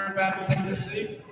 everybody take your seats.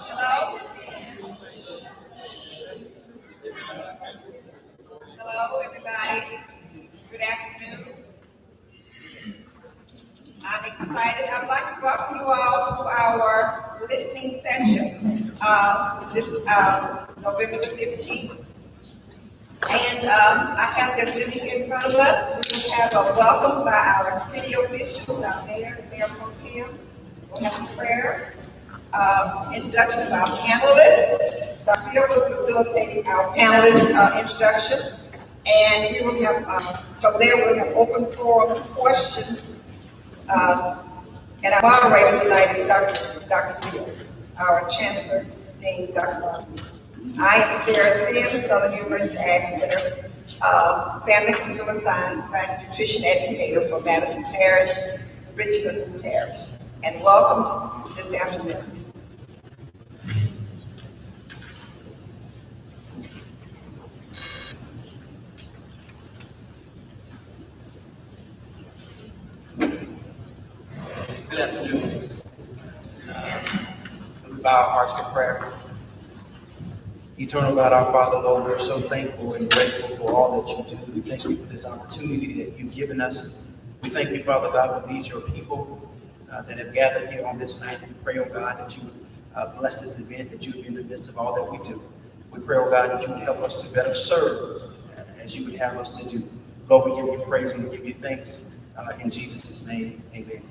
Hello. Hello, everybody. Good afternoon. I'm excited. I'd like to welcome you all to our listening session this November the 15th. And I have the agenda in front of us. We have a welcome by our city officials, our mayor, Mayor Pro Tem. We'll have a prayer. Introduction of our panelists. Dr. Hill will facilitate our panelist introduction. And we will have, from there, we'll have open forum questions. And our moderator tonight is Dr. Fields, our chancellor, named Dr. Martin. I am Sarah Sims, Southern University Ag Center, Family Consumer Science Class Nutrition Educator for Madison Parish, Richland Parish. And welcome this afternoon. Good afternoon. We bow our hearts to prayer. Eternal God, our Father, Lord, we're so thankful and grateful for all that you do. We thank you for this opportunity that you've given us. We thank you, Father God, for these your people that have gathered here on this night. We pray, oh God, that you would bless this event, that you would be in the midst of all that we do. We pray, oh God, that you would help us to better serve as you would have us to do. Lord, we give you praise and we give you thanks. In Jesus' name, amen.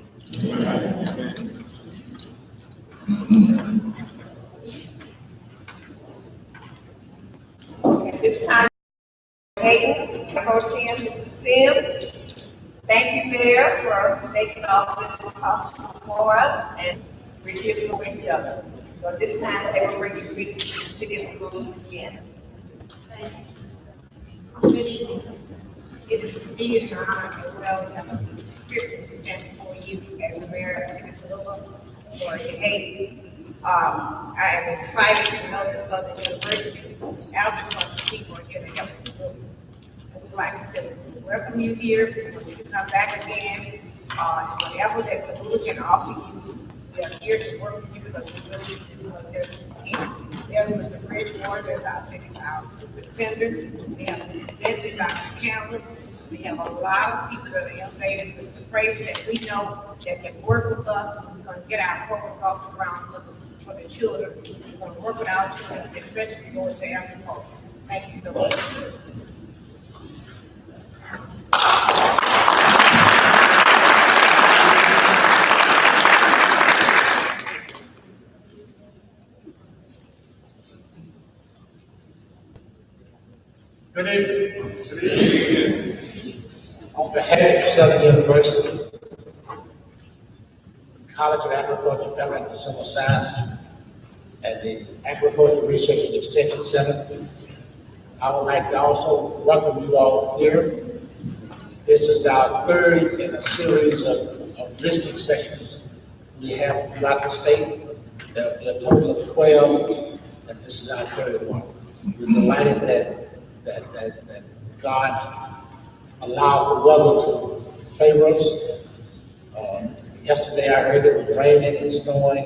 At this time, Hayden, Pro Tem, Mr. Sims. Thank you, Mayor, for making all of this possible for us, and we're here to know each other. So at this time, they will bring you greetings to the city of Tallulah again. Thank you. Good evening. It is indeed an honor as well to have the privilege to stand before you you as the mayor of City of Tallulah for your aid. I am excited to know that Southern University agriculture people are here to help us. So we'd like to say, welcome you here. We want you to come back again. Whatever that Tallulah can offer you, we are here to work with you because we really need as much as we can. There's Mr. Bridgewater, our superintendent. We have Mrs. Bentley, Dr. Campbell. We have a lot of people that are innovative, Mr. Frazier, that we know that can work with us. We're going to get our programs off the ground for the children. We want to work with our children, especially going to agriculture. Thank you so much. Good evening. Good evening. On behalf of Southern University, the College of Agriculture, Family and Consumer Science, and the Agriculture Research and Extension Center, I would like to also welcome you all here. This is our third in a series of listening sessions we have throughout the state. There will be a total of 12, and this is our third one. We're delighted that God allowed the weather to favor us. Yesterday I heard it was raining and snowing,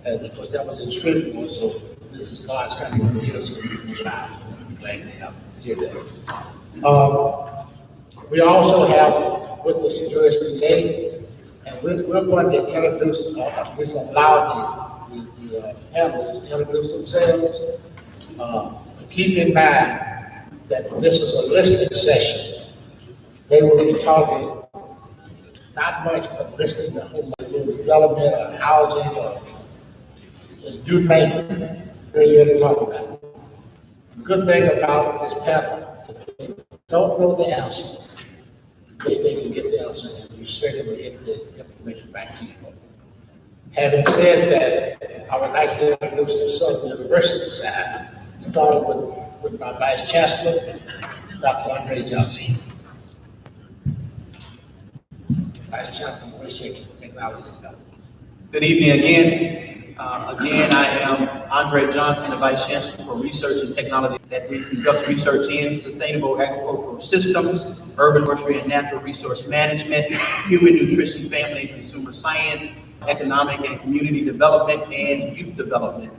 and because that was in Shreveport, so this is God's country here, so we're glad to hear that. We also have with us Joyce today, and we're going to introduce, we allow the panelists to introduce themselves. Keep in mind that this is a listening session. They will be talking not much, but listening to whole development or housing or you name it. They're here to talk about it. The good thing about this panel, if they don't know the answer, if they can get the answer, and you certainly will get the information back to you. Having said that, I would like to introduce the Southern University side, starting with my Vice Chancellor, Dr. Andre Johnson. Vice Chancellor for Research and Technology. Good evening again. I am Andre Johnson, the Vice Chancellor for Research and Technology, that we conduct research in sustainable agricultural systems, urban forestry and natural resource management, human nutrition, family and consumer science, economic and community development, and youth development.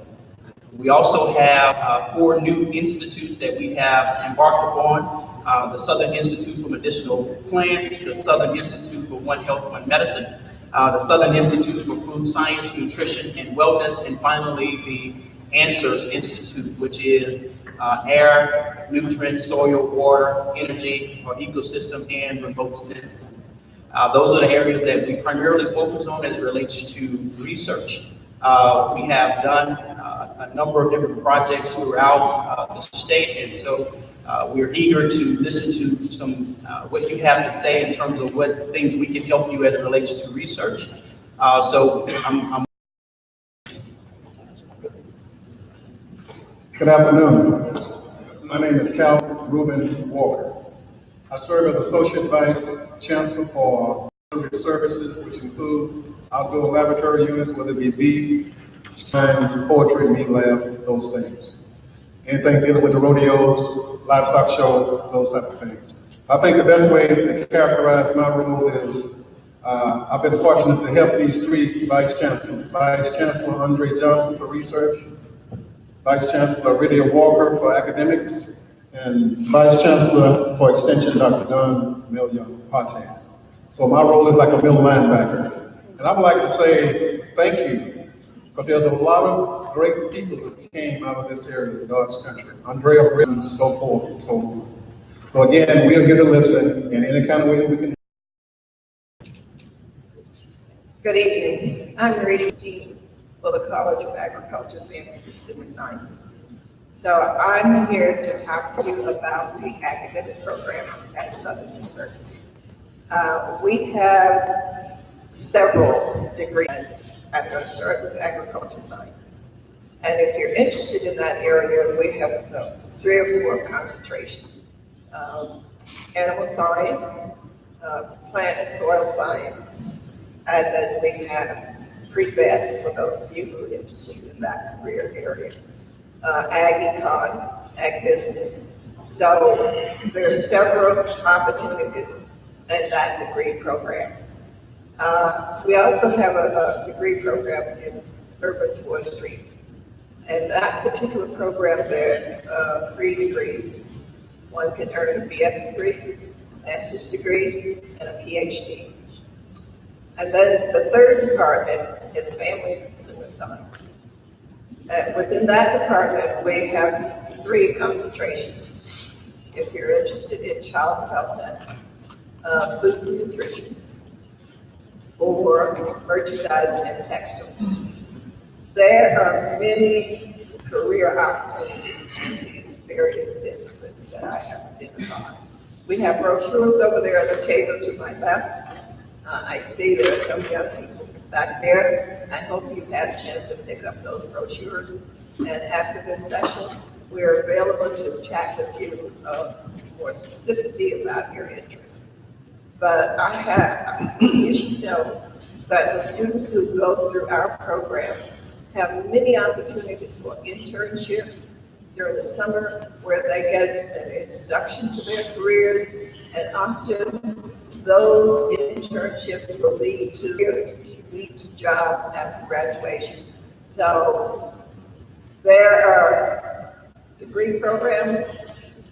We also have 4 new institutes that we have embarked upon. The Southern Institute for Medicinal Plants, the Southern Institute for One Health, One Medicine, the Southern Institute for Food Science, Nutrition, and Wellness, and finally the Answers Institute, which is air, nutrients, soil, water, energy, or ecosystem, and remote sensing. Those are the areas that we primarily focus on as it relates to research. We have done a number of different projects throughout the state, and so we're eager to listen to some what you have to say in terms of what things we can help you as it relates to research. I'm Good afternoon. My name is Cal Reuben Walker. I serve as Associate Vice Chancellor for services, which include outdoor laboratory units, whether it be beef, science, poetry, meat lab, those things. Anything dealing with the rodeos, livestock show, those type of things. I think the best way to characterize my role is I've been fortunate to help these 3 Vice Chancellors. Vice Chancellor Andre Johnson for research, Vice Chancellor Lydia Walker for academics, and Vice Chancellor for extension, Dr. Don Million-Patan. So my role is like a middle linebacker. And I would like to say thank you, because there's a lot of great people that came out of this area of God's country. Andrea Britton, so forth and so on. So again, we are here to listen in any kind of way we can. Good evening. I'm Rita Dean for the College of Agriculture, Family and Consumer Sciences. So I'm here to talk to you about the academic programs at Southern University. We have several degrees. I'm going to start with agriculture sciences. And if you're interested in that area, we have 3 or 4 concentrations. Animal science, plant and soil science, And then we have pre-vet for those of you who are interested in that career area. Ag econ, ag business. So there are several opportunities in that degree program. We also have a degree program in urban forestry. And that particular program, there are 3 degrees. One can earn a BS degree, master's degree, and a PhD. And then the third department is family and consumer sciences. Within that department, we have 3 concentrations. If you're interested in child development, foods and nutrition, or merchandising and textiles. There are many career opportunities in these various disciplines that I have identified. We have brochures over there on the table to my left. I see there are some young people back there. I hope you've had a chance to pick up those brochures. And after this session, we're available to chat with you more specifically about your interests. But you should know that the students who go through our program have many opportunities for internships during the summer where they get an introduction to their careers, and often those internships will lead to jobs after graduation. So there are degree programs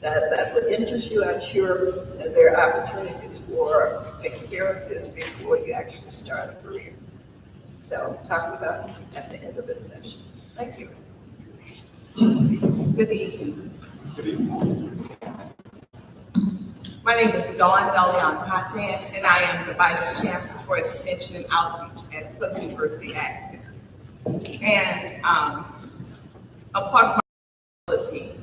that would interest you, I'm sure, and there are opportunities for experiences before you actually start a career. So talk with us at the end of this session. Thank you. Good evening. My name is Dawn Elion Patan, and I am the Vice Chancellor for Extension and Outreach at Southern University Ag Center. And a part of my ability,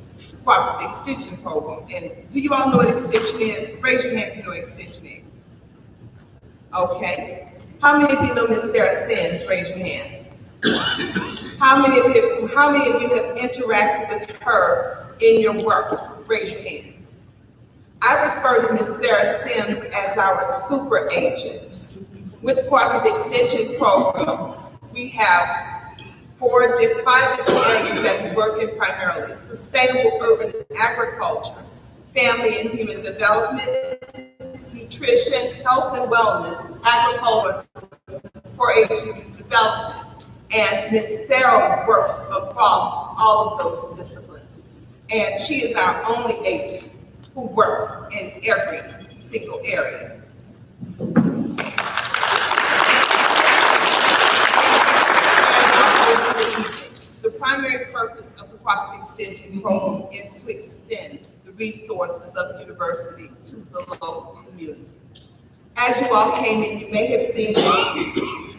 cooperative extension program. And do you all know what extension is? Raise your hand if you know what extension is. Okay. How many of you know Miss Sarah Sims? Raise your hand. How many of you have interacted with her in your work? Raise your hand. I refer to Miss Sarah Sims as our super agent. With the cooperative extension program, we have 5 different areas that we work in primarily: sustainable urban agriculture, family and human development, nutrition, health and wellness, agriculture, 4-H youth development. And Ms. Sarah works across all of those disciplines. And she is our only agent who works in every single area. The primary purpose of the cooperative extension program is to extend the resources of the university to the local communities. As you all came in, you may have seen this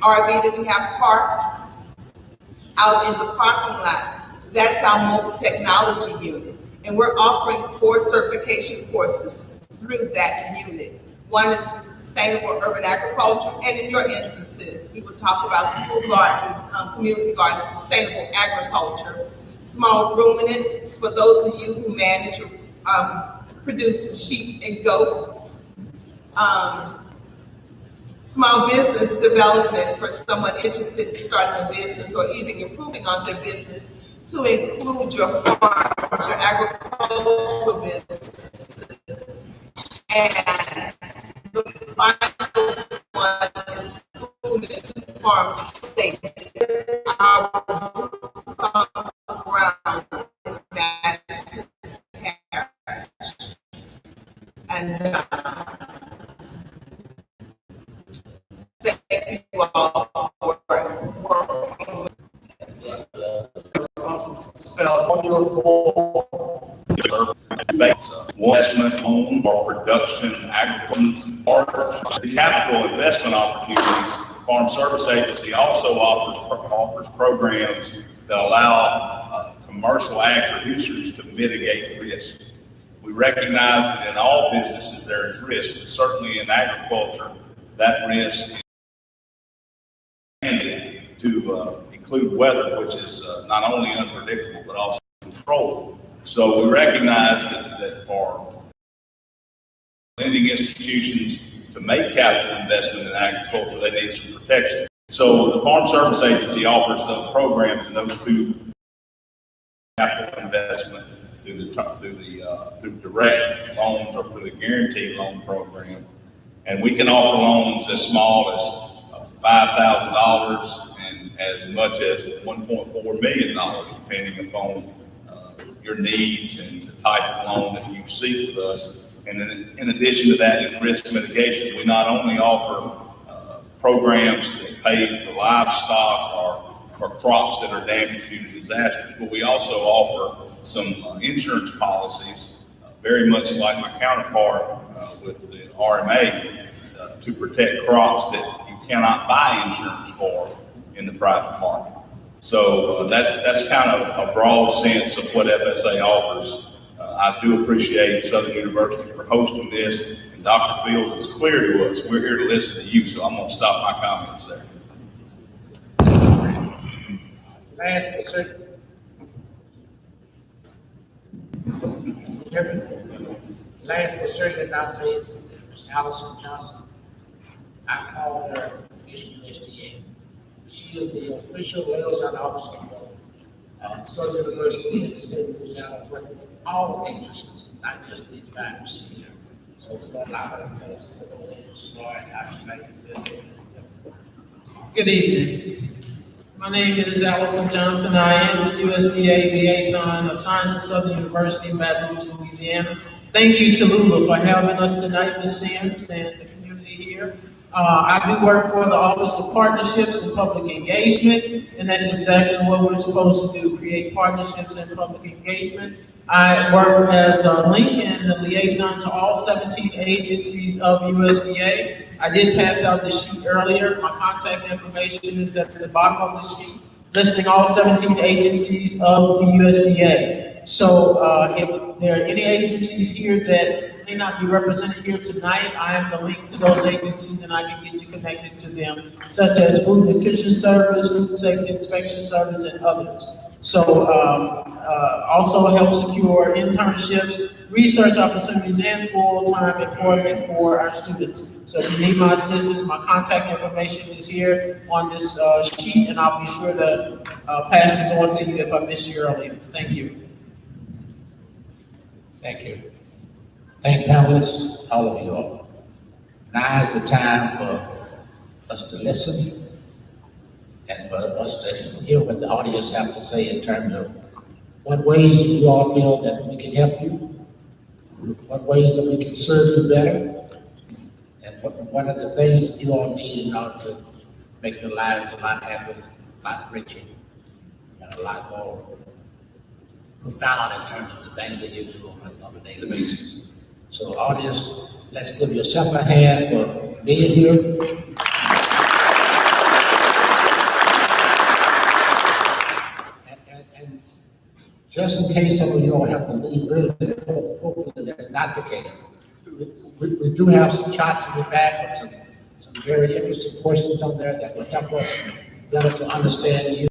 RV that we have parked out in the parking lot. That's our mobile technology unit. And we're offering 4 certification courses through that unit. One is the sustainable urban agriculture, and in your instances, we would talk about school gardens, community gardens, sustainable agriculture, small ruminants for those of you who manage or produce sheep and goats, small business development for someone interested in starting a business or even improving on their business, to include your farms, your agricultural businesses. And the final one is food and farm safety. Our roots on the ground in Madison Parish. And thank you all for working with investment on or production, agriculture, the capital investment opportunities. The Farm Service Agency also offers programs that allow commercial ag producers to mitigate risk. We recognize that in all businesses there is risk, but certainly in agriculture, that risk is to include weather, which is not only unpredictable, but also controlled. So we recognize that for lending institutions to to make capital investment in agriculture, they need some protection. So the Farm Service Agency offers those programs and those two capital investment through direct loans or through the guaranteed loan program. And we can offer loans as small as $5,000 and as much as $1.4 million, depending upon your needs and the type of loan that you seek with us. And in addition to that, in risk mitigation, we not only offer programs to pay for livestock or for crops that are damaged due to disasters, but we also offer some insurance policies, very much like my counterpart with the RMA, to protect crops that you cannot buy insurance for in the private market. So that's kind of a broad sense of what FSA offers. I do appreciate Southern University for hosting this, and Dr. Fields was clear to us. We're here to listen to you, so I'm going to stop my comments there. Last but certainly not least, Ms. Allison Johnson. I called her USDA. She is the official liaison officer for Southern University in the state of Louisiana, working with all agencies, not just these five you see here. So we're going to allow her to tell us what those agencies are and how she might do this. Good evening. My name is Allison Johnson. I am the USDA liaison assigned to Southern University in Baton Rouge, Louisiana. Thank you, Tallulah, for having us tonight, Ms. Sims, and the community here. I do work for the Office of Partnerships and Public Engagement, and that's exactly what we're supposed to do, create partnerships and public engagement. I work as a link and a liaison to all 17 agencies of USDA. I did pass out the sheet earlier. My contact information is at the bottom of the sheet, listing all 17 agencies of the USDA. So if there are any agencies here that may not be represented here tonight, I am the link to those agencies and I can get you connected to them, such as Food Nutrition Service, Food Safety Inspection Service, and others. So also help secure internships, research opportunities, and full-time employment for our students. So if you need my assistance, my contact information is here on this sheet, and I'll be sure to pass this on to you if I missed you earlier. Thank you. Thank you. Thank panelists, all of you all. Now is the time for us to listen and for us to hear what the audience have to say in terms of what ways you all feel that we can help you, what ways that we can serve you better, and what are the things that you all need in order to make your lives a lot happier, a lot richer, and a lot more profound in terms of the things that you do on a daily basis. So audience, let's give yourself a hand for being here. And just in case some of you all have to leave early, hopefully that's not the case. We do have some charts in the back with some very interesting questions on there that will help us better to understand you.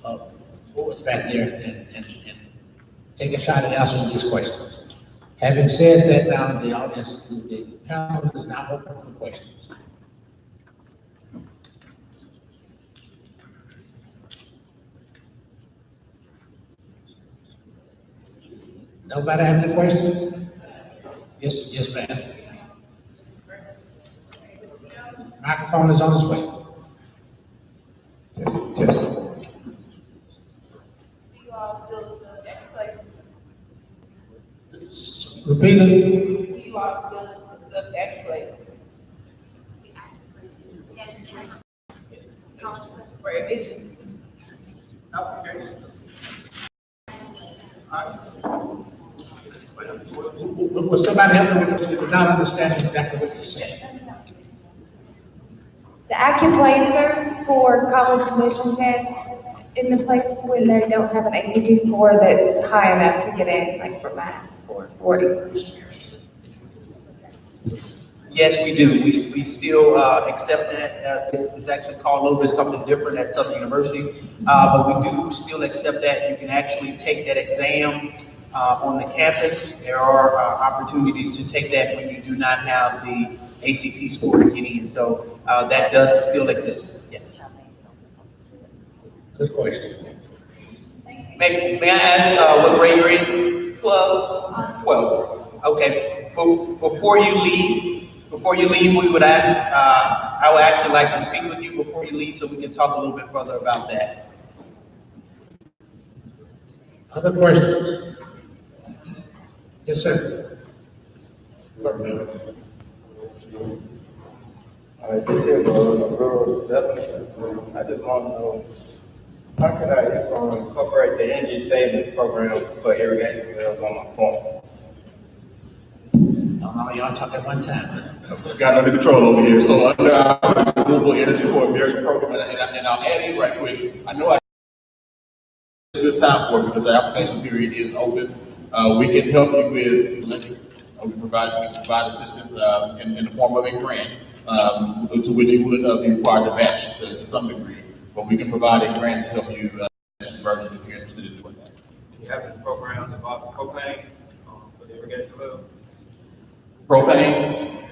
What was back there and take a shot at answering these questions. Having said that, now the audience, the panel is now open for questions. Nobody have any questions? Yes, ma'am. Microphone is on its way. Yes. Do you all still accept active places? Repeat it. Do you all still accept active places? For admission? Will somebody help me with this? We're not understanding exactly what you're saying. The AccuPlacer for college admission tests in the place when they don't have an ACT score that's high enough to get in, like for math or English. Yes, we do. We still accept that. It's actually called a little bit something different at Southern University, but we do still accept that. You can actually take that exam on the campus. There are opportunities to take that when you do not have the ACT score to get in. So that does still exist. Yes. Good question. May I ask what grade you're in? 12. 12. Okay. Before you leave, we would ask, I would actually like to speak with you before you leave so we can talk a little bit further about that. Other questions? Yes, sir. Sorry. This is rural development. I just want to know, how can I incorporate the energy savings programs for irrigation wells on my farm? Y'all talk at one time. Got under control over here. So under our renewable energy for American program, and I'll add in right quick. I know I a good time for it because the application period is open. We can help you with electric. We can provide assistance in the form of a grant, to which you would be required to match to some degree. But we can provide a grant to help you in conversion if you're interested in doing that. Do you have any programs about propane for the irrigation wells? Propane,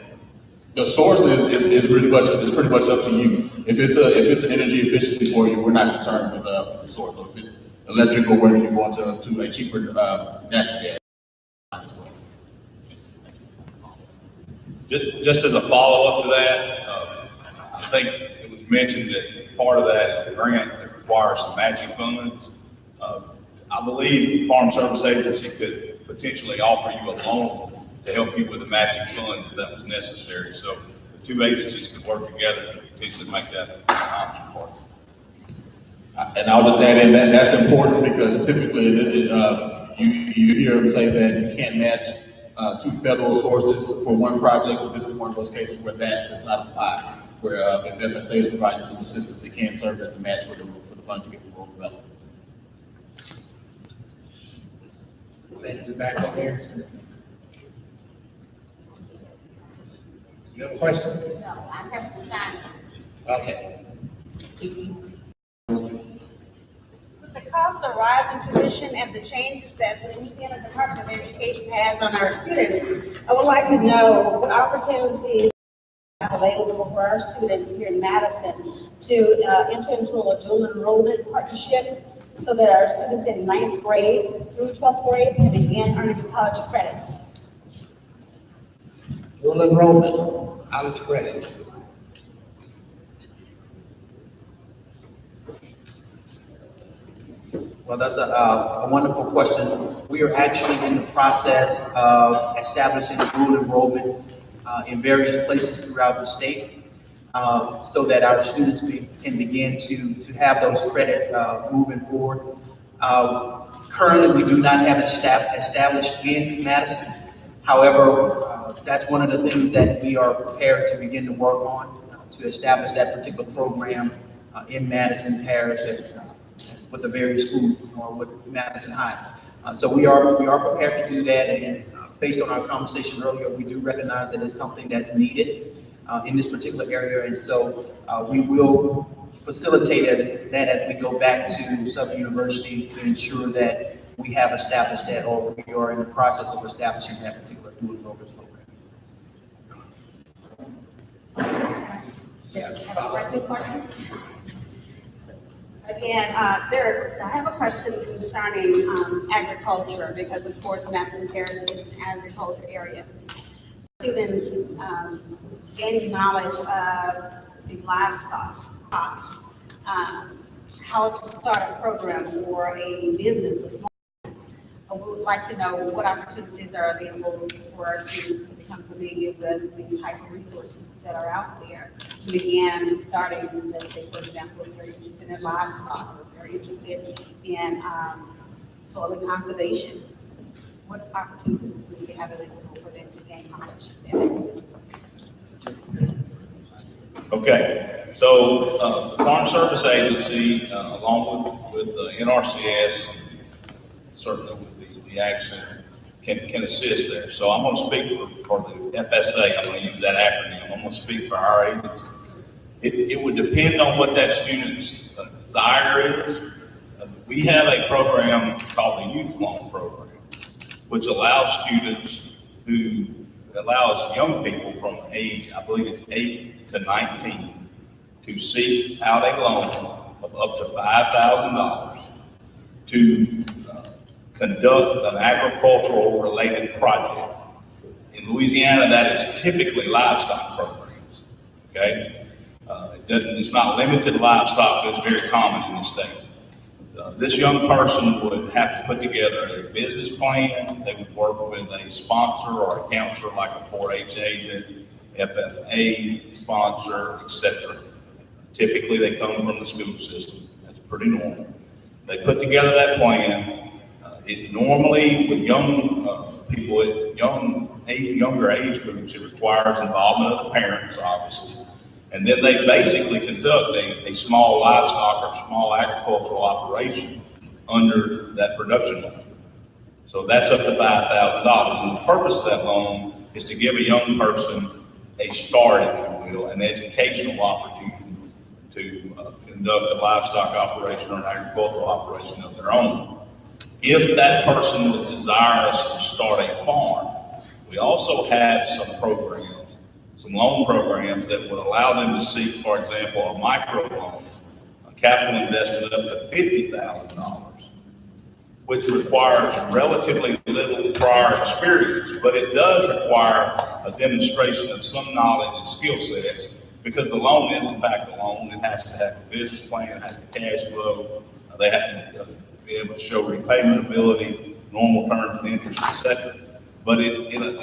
the source is pretty much up to you. If it's an energy efficiency for you, we're not concerned with the source. So if it's electric or whether you want to a cheaper natural gas as well. Just as a follow-up to that, I think it was mentioned that part of that is a grant that requires some matching funds. I believe Farm Service Agency could potentially offer you a loan to help you with the matching funds if that was necessary. So the two agencies could work together to potentially make that an option for you. And I'll just add in that that's important because typically you hear them say that you can't match two federal sources for one project, but this is one of those cases where that does not apply. Where if FSA is providing some assistance, it can serve as a match for the funds you get from rural development. Lady back up here. You have a question? No, I have to sign. Okay. With the cost of rising tuition and the changes that the Louisiana Department of Education has on our students, I would like to know what opportunities are available for our students here in Madison to enter into a dual enrollment partnership so that our students in 9th grade through 12th grade can begin earning college credits. Dual enrollment, college credit. Well, that's a wonderful question. We are actually in the process of establishing dual enrollment in various places throughout the state so that our students can begin to have those credits moving forward. Currently, we do not have it established in Madison. However, that's one of the things that we are prepared to begin to work on to establish that particular program in Madison Parish with the various schools or with Madison High. So we are prepared to do that, and based on our conversation earlier, we do recognize that it's something that's needed in this particular area, and so we will facilitate that as we go back to Southern University to ensure that we have established that, or we are in the process of establishing that particular dual enrollment program. Have a question? Again, I have a question concerning agriculture, because of course Madison Parish is an agriculture area. Students gaining knowledge of livestock, crops, how to start a program or a business, a small business. We would like to know what opportunities are available for our students to become familiar with the type of resources that are out there to begin starting, let's say, for example, if they're interested in livestock, or if they're interested in soil conservation. What opportunities do we have available for them to gain knowledge there? Okay, so the Farm Service Agency, along with the NRCS, certainly with the action, can assist there. So I'm going to speak for the FSA. I'm going to use that acronym. I'm going to speak for our agency. It would depend on what that student's desire is. We have a program called the Youth Loan Program. which allows young people from age, I believe it's 8 to 19, to seek out a loan of up to $5,000 to conduct an agricultural related project. In Louisiana, that is typically livestock programs, okay? It's not limited to livestock, but it's very common in the state. This young person would have to put together a business plan. They would work with a sponsor or a counselor like a 4-H agent, FFA sponsor, etc. Typically, they come from the school system. That's pretty normal. They put together that plan. It normally, with young people at younger age groups, it requires involvement of the parents, obviously. And then they basically conduct a small livestock or small agricultural operation under that production loan. So that's up to $5,000. And the purpose of that loan is to give a young person a start, if you will, an educational opportunity to conduct a livestock operation or an agricultural operation of their own. If that person was desirous to start a farm, we also had some programs, some loan programs that would allow them to seek, for example, a micro loan, a capital investment up to $50,000, which requires relatively little prior experience, but it does require a demonstration of some knowledge and skill sets, because the loan is in fact a loan. It has to have a business plan, it has to cash flow, they have to be able to show repayment ability, normal terms of interest, etc. But it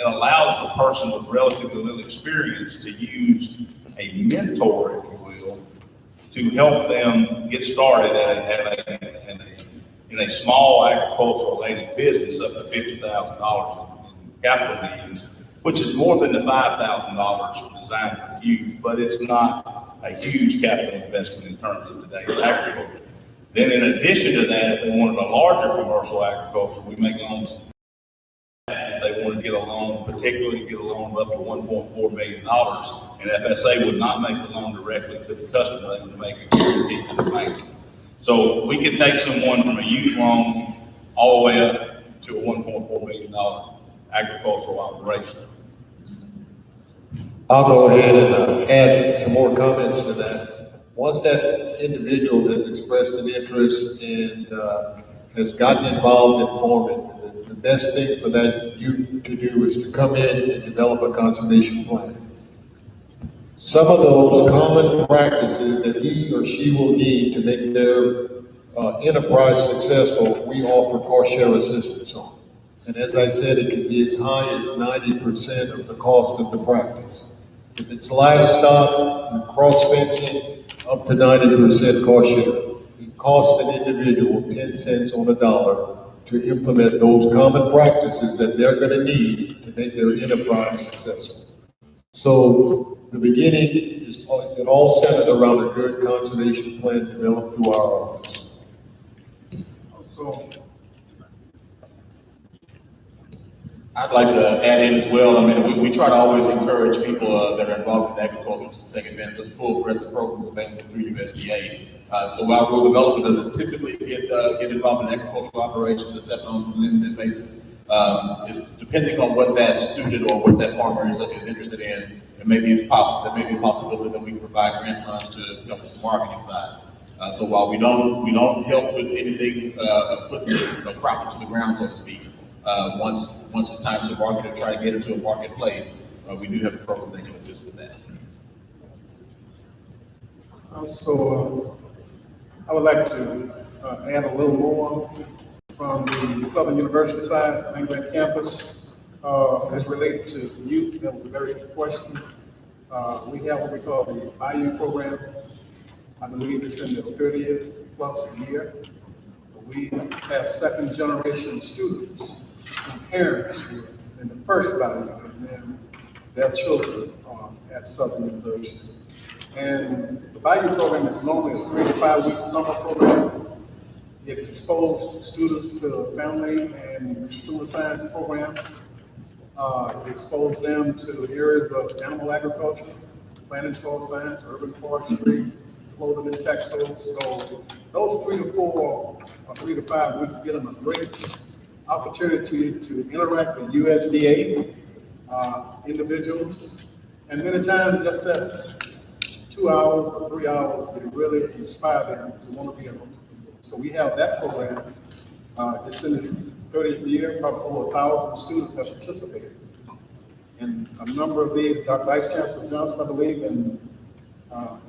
allows the person with relatively little experience to use a mentor, if you will, to help them get started in a small agricultural related business up to $50,000 in capital needs, which is more than the $5,000 designed for youth, but it's not a huge capital investment in terms of today's agriculture. Then in addition to that, if they wanted a larger commercial agriculture, we make loans. If they want to get a loan, particularly get a loan of up to $1.4 million, and FSA would not make the loan directly to the customer, they would make a guarantee to the bank. So we can take someone from a youth loan all the way up to a $1.4 million agricultural operation. I'll go ahead and add some more comments to that. Once that individual has expressed an interest and has gotten involved in farming, the best thing for that youth to do is to come in and develop a conservation plan. Some of those common practices that he or she will need to make their enterprise successful, we offer cost share assistance on. And as I said, it can be as high as 90% of the cost of the practice. If it's livestock and cross fencing, up to 90% cost share. It costs an individual 10 cents on a dollar to implement those common practices that they're going to need to make their enterprise successful. So the beginning is, it all centers around a good conservation plan developed through our office. So I'd like to add in as well. I mean, we try to always encourage people that are involved in agriculture to take advantage of the full breadth of programs available through USDA. So while rural development doesn't typically get involved in agricultural operations except on a limited basis, depending on what that student or what that farmer is interested in, there may be a possibility that we can provide grant funds to help with the marketing side. So while we don't help with anything, put the profit to the ground, so to speak. Once it's time to market and try to get into a marketplace, we do have a program that can assist with that. also, I would like to add a little more from the Southern University side, Langland campus, as related to youth. That was a very good question. We have what we call the IU program. I believe it's in the 30th plus year. We have second generation students and parents who is in the first value, and then their children at Southern University. And the value program is normally a 3 to 5 week summer program. It exposes students to family and consumer science programs. It exposes them to areas of animal agriculture, plant and soil science, urban forestry, clothing and textiles. So those 3 to 4 or 3 to 5 weeks get them a great opportunity to interact with USDA individuals, and many times just that 2 hours or 3 hours can really inspire them to want to be an entrepreneur. So we have that program. It's in its 30th year, probably over 1,000 students have participated. And a number of these, Dr. Vice Chancellor Johnson, I believe, and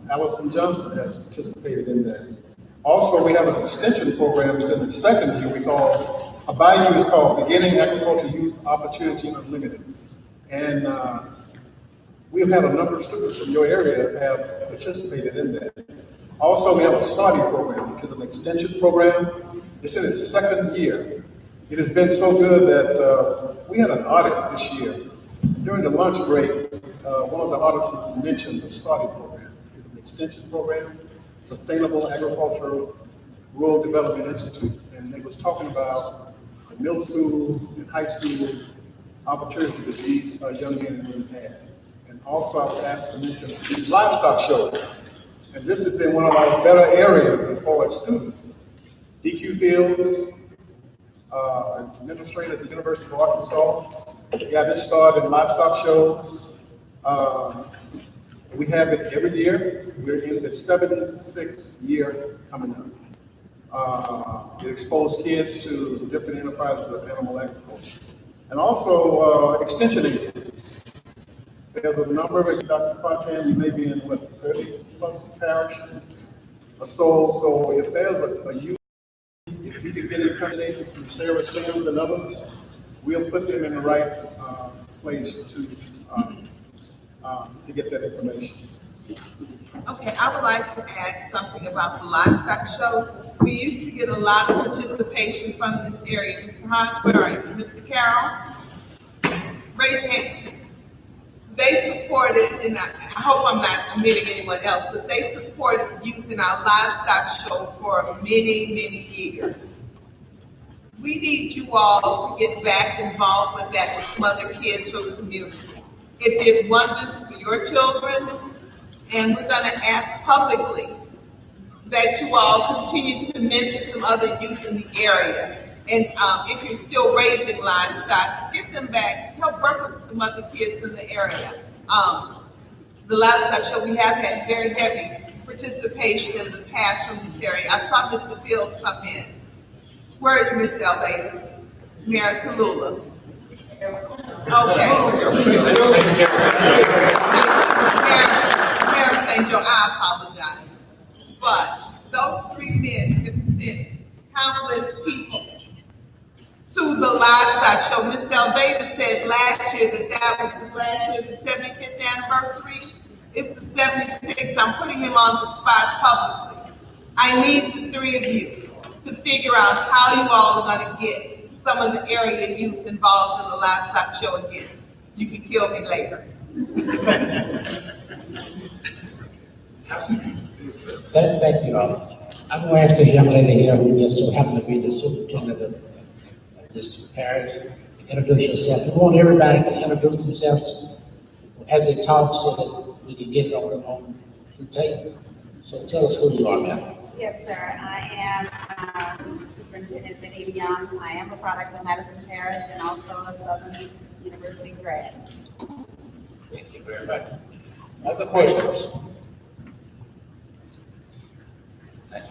Allison Johnson has participated in that. Also, we have an extension program. It's in the second year. A BIU is called Beginning Agriculture Youth Opportunity Unlimited. And we've had a number of students from your area that have participated in that. Also, we have a SAUDI program, which is an extension program. It's in its second year. It has been so good that we had an audit this year. During the lunch break, one of the auditors mentioned the SAUDI program, which is an extension program, Sustainable Agricultural Rural Development Institute. And they was talking about the middle school and high school opportunity that these young men and women had. And also I was asked to mention the livestock show. And this has been one of our better areas as far as students. DQ Fields, administrator at the University of Arkansas, got this started in livestock shows. We have it every year. We're in the 76th year coming up. It exposed kids to different enterprises of animal agriculture. And also extension agents. There's a number of, Dr. Partan, you may be in what, 30 plus parishes or so. So if there's a youth, if you can get in contact with Sarah Sims and others, we'll put them in the right place to get that information. Okay, I would like to add something about the livestock show. We used to get a lot of participation from this area. Mr. Hodge, where are you? Mr. Carroll? Raise your hands. They supported, and I hope I'm not omitting anyone else, but they supported youth in our livestock show for many, many years. We need you all to get back involved with that with some other kids from the community. It did wonders for your children, and we're going to ask publicly that you all continue to mentor some other youth in the area. And if you're still raising livestock, get them back, help work with some other kids in the area. The livestock show, we have had very heavy participation in the past from this area. I saw Mr. Fields come in. Where are you, Ms. Elbates? Mayor Tallulah. Okay. Mayor St. Joe, I apologize. But those three men have sent countless people to the livestock show. Ms. Elbates said last year that was his last year, the 75th anniversary. It's the 76th. I'm putting him on the spot publicly. I need the three of you to figure out how you all are going to get some of the area youth involved in the livestock show again. You can kill me later. Thank you. I'm going to ask this young lady here who just so happened to be the superintendent of this parish to introduce yourself. We want everybody to introduce themselves as they talk so that we can get it on the tape. So tell us who you are, ma'am. Yes, sir. I am Superintendent Benita Young. I am a product of Madison Parish and also a Southern University grad. Thank you very much. Other questions?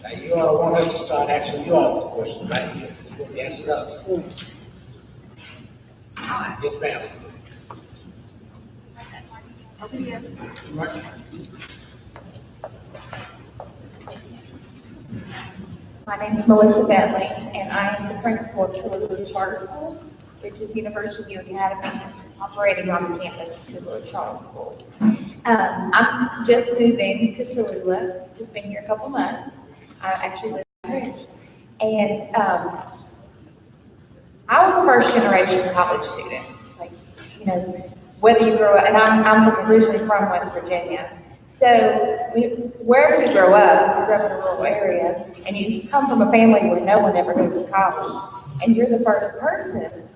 Now you all want us to start asking you all the questions right here. That's what you asked us. Yes, ma'am. Over here. My name's Melissa Bentley, and I am the principal of Tallulah Charter School, which is University View Academy operating on the campus of Tallulah Charter School. I'm just moving to Tallulah, just been here a couple months. I actually live in Ridge. And I was a first generation college student. Like, you know, whether you grow up, and I'm originally from West Virginia. So wherever you grow up, if you grow up in a rural area and you come from a family where no one ever goes to college and you're the first person,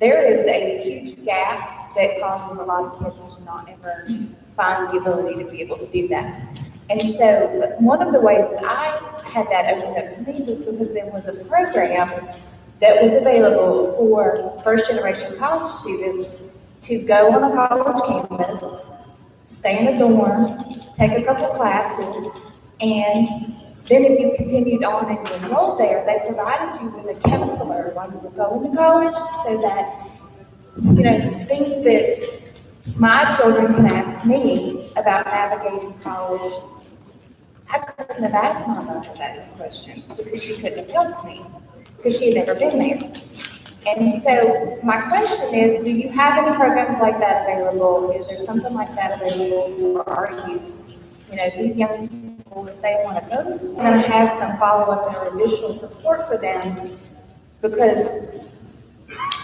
there is a huge gap that causes a lot of kids to not ever find the ability to be able to do that. And so one of the ways that I had that opened up to me was because there was a program that was available for first-generation college students to go on a college campus, stay in a dorm, take a couple classes, and then if you continued on and you enrolled there, they provided you with a counselor while you were going to college so that, things that my children can ask me about navigating college, I couldn't have asked my mother those questions because she couldn't have helped me because she had never been there. And so my question is, do you have any programs like that available? Is there something like that available for our youth? These young people, if they want to go to school, going to have some follow-up or additional support for them, because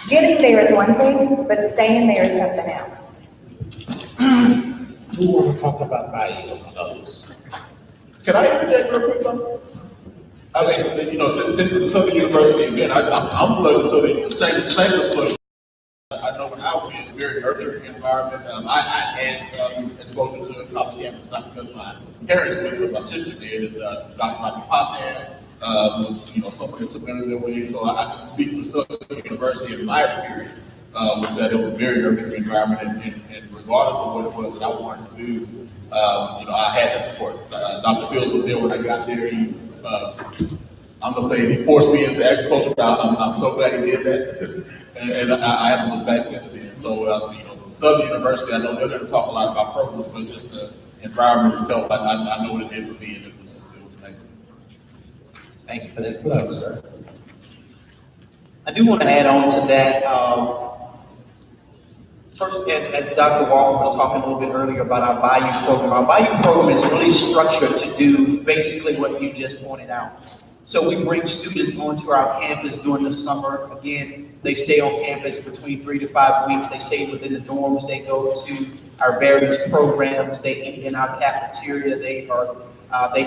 getting there is one thing, but staying there is something else. Who want to talk about value among others? Can I interject real quick though? I mean, since it's a Southern University event, I'm plugging Southern, shameless plug. I know when I was in a very nurturing environment, I had exposure to a college campus, not because my parents did, but my sister did, and Dr. Michael Potan was, someone that took me under their wing. So I can speak for Southern University in my experience, was that it was a very nurturing environment, and regardless of what it was that I wanted to do, I had that support. Dr. Fields was there when I got there. I'm gonna say he forced me into agriculture. I'm so glad he did that, and I haven't looked back since then. So, Southern University, I know they're going to talk a lot about programs, but just the environment itself, I know what it did for me, and it was amazing. Thank you for that plug, sir. I do want to add on to that. First, as Dr. Walker was talking a little bit earlier about our value program is really structured to do basically what you just pointed out. So we bring students onto our campus during the summer. Again, they stay on campus between 3 to 5 weeks. They stay within the dorms. They go to our various programs. They eat in our cafeteria. They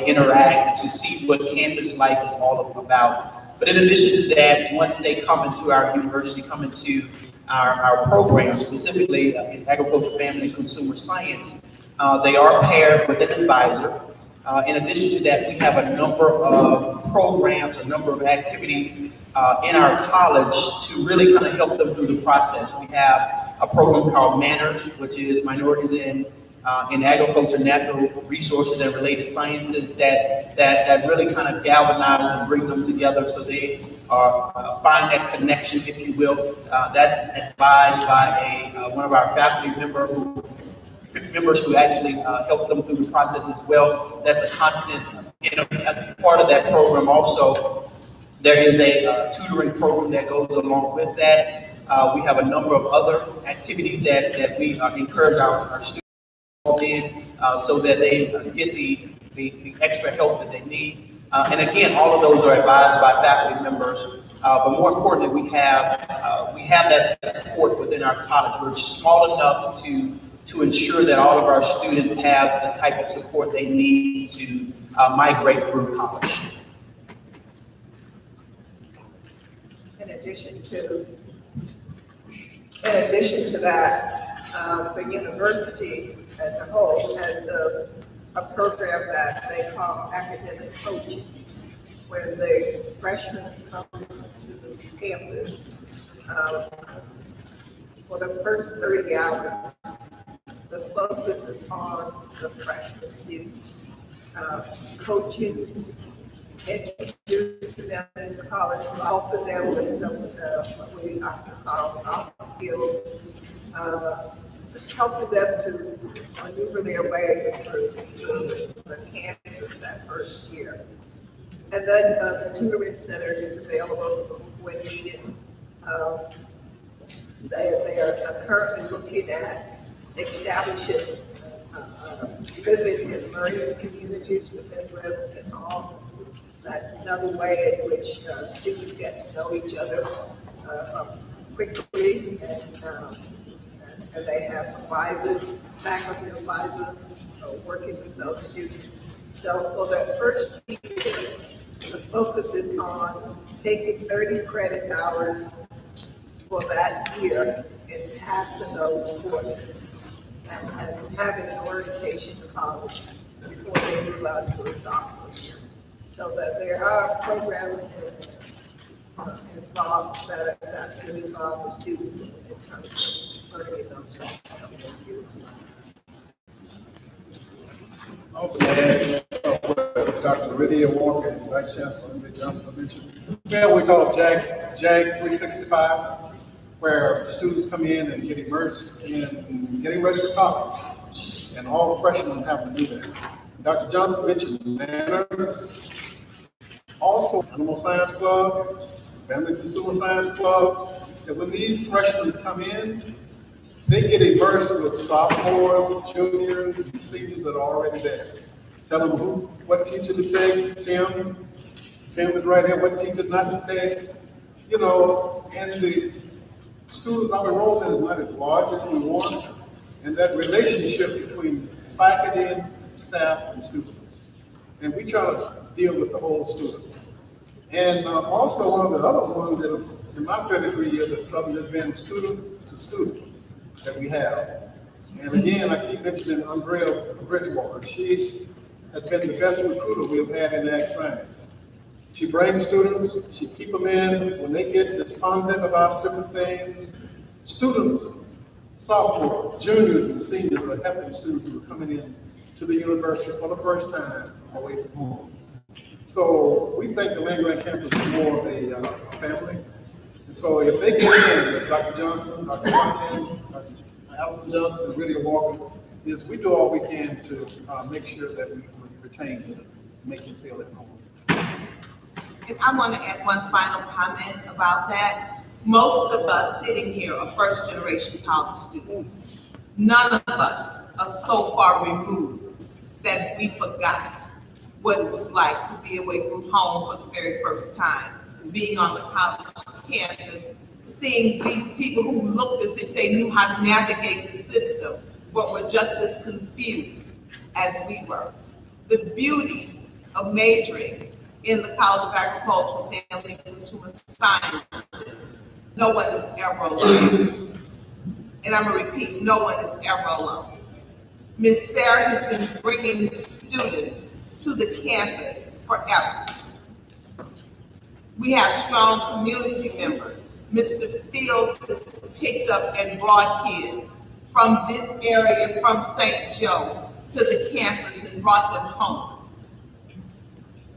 interact to see what campus life is all about. But in addition to that, once they come into our university, come into our program, specifically in agriculture, family, and consumer science, they are paired with an advisor. In addition to that, we have a number of programs, a number of activities in our college to really kind of help them through the process. We have a program called Manners, which is minorities in agriculture, natural resources, and related sciences that really kind of galvanize and bring them together so they find that connection, if you will. That's advised by one of our faculty members who actually help them through the process as well. That's a constant, as a part of that program also, there is a tutoring program that goes along with that. We have a number of other activities that we encourage our students in so that they get the extra help that they need. And again, all of those are advised by faculty members. But more importantly, we have that support within our college. We're small enough to ensure that all of our students have the type of support they need to migrate through college. In addition to that, the university as a whole has a program that they call academic coaching. When the freshman comes to campus, for the first 30 hours, the focus is on the freshman student, coaching, introducing them to college, helping them with some what we call soft skills, just helping them to maneuver their way through the campus that first year. And then the tutoring center is available when needed. They are currently looking at establishing living and learning communities within resident hall. That's another way in which students get to know each other quickly, and they have advisors, faculty advisors, working with those students. So for the first year, the focus is on taking 30 credit hours for that year and passing those courses and having an orientation to college before they move out to a sophomore year. So that there are programs involved, that can involve the students in terms of learning those skills. Okay, what Dr. Lydia Walker and Vice Chancellor Ms. Johnson mentioned. Well, we call it JAG 365, where students come in and get immersed in getting ready for college. And all freshmen have to do that. Dr. Johnson mentioned manners, also Animal Science Club, Family Consumer Science Club, that when these freshmen come in, they get immersed with sophomores, juniors, and seniors that are already there. Tell them what teacher to take, Tim is right here, what teacher not to take, you know, and the student, our enrollment is not as large as we want, and that relationship between faculty and staff and students. And we try to deal with the whole student. And also one of the other ones that have, in my 33 years at Southern has been student to student that we have. And again, I keep mentioning Andrea Bridgewater. She has been the best recruiter we've had in ag science. She brings students, she keep them in when they get despondent about different things. Students, sophomores, juniors, and seniors are helping students who are coming in to the university for the first time away from home. So we think the land-grant campus is more of a family. And so if they get in, as Dr. Johnson, Dr. Martin, Dr. Allison Johnson, and Lydia Walker, is we do all we can to make sure that we retain them, make them feel at home. And I want to add one final comment about that. Most of us sitting here are first-generation college students. None of us are so far removed that we forgot what it was like to be away from home for the very first time, being on the college campus, seeing these people who looked as if they knew how to navigate the system, but were just as confused as we were. The beauty of majoring in the College of Agricultural, Family, and Consumer Sciences, no one is ever alone. And I'm gonna repeat, no one is ever alone. Ms. Sarah has been bringing students to the campus forever. We have strong community members. Mr. Fields has picked up and brought kids from this area, from St. Joe, to the campus and brought them home.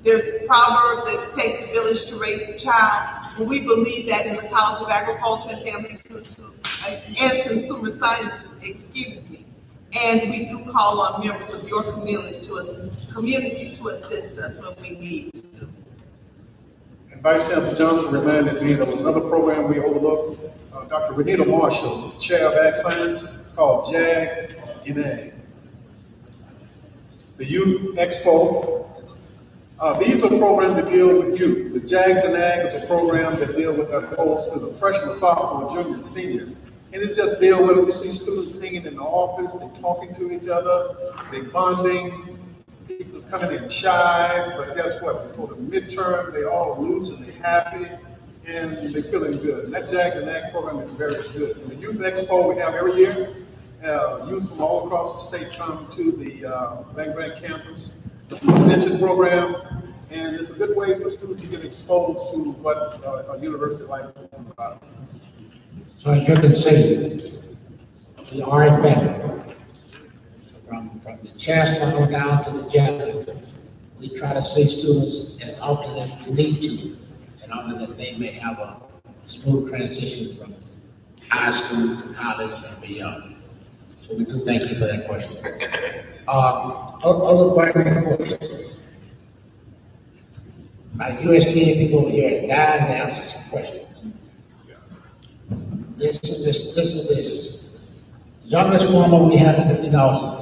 There's a proverb that it takes a village to raise a child, and we believe that in the College of Agriculture and Family and Consumer Sciences, excuse me. And we do call on members of your community to assist us when we need to. And Vice Chancellor Johnson reminded me of another program we overlooked. Dr. Renita Marshall, Chair of Ag Science, called JAGS in Ag. The Youth Expo. These are programs that deal with youth. The JAGS in Ag is a program that deal with that holds to the freshman, sophomore, junior, and senior. And it just deal with them. You see students hanging in the office, they talking to each other, they bonding. People's coming in shy, but guess what? Before the midterm, they all loose and they happy and they're feeling good. And that JAG and Ag program is very good. And the Youth Expo we have every year, youth from all across the state come to the land-grant campus. It's an extension program, and it's a good way for students to get exposed to what a university life is about. So as you can see, we are a family. From the chancellor on down to the janitor, we try to see students as often as we need to, in order that they may have a smooth transition from high school to college and beyond. So we do thank you for that question. Other questions? My USDA people over here are dying to answer some questions. This is this youngest former we have in the audience.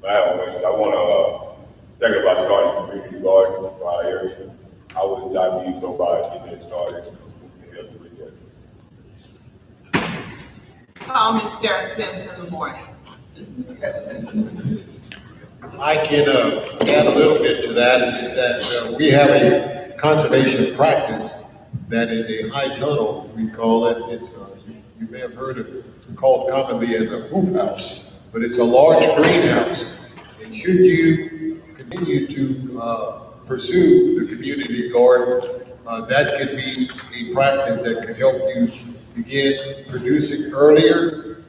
I want to think about starting a community garden for our area. How would Dr. go about getting that started? Who can help you with that? Call Ms. Sarah Sims in the morning. I can add a little bit to that, is that we have a conservation practice that is a high tunnel, we call it. It's you may have heard of it, called commonly as a hoop house, but it's a large greenhouse. And should you continue to pursue the community garden. That could be a practice that could help you begin producing earlier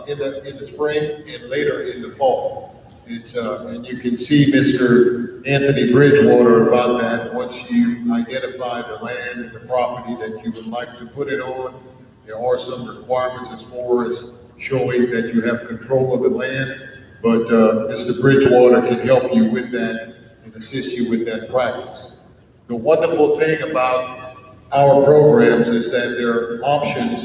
in the spring and later in the fall. And you can see Mr. Anthony Bridgewater about that. Once you identify the land and the property that you would like to put it on, there are some requirements as far as showing that you have control of the land. But Mr. Bridgewater can help you with that and assist you with that practice. The wonderful thing about our programs is that there are options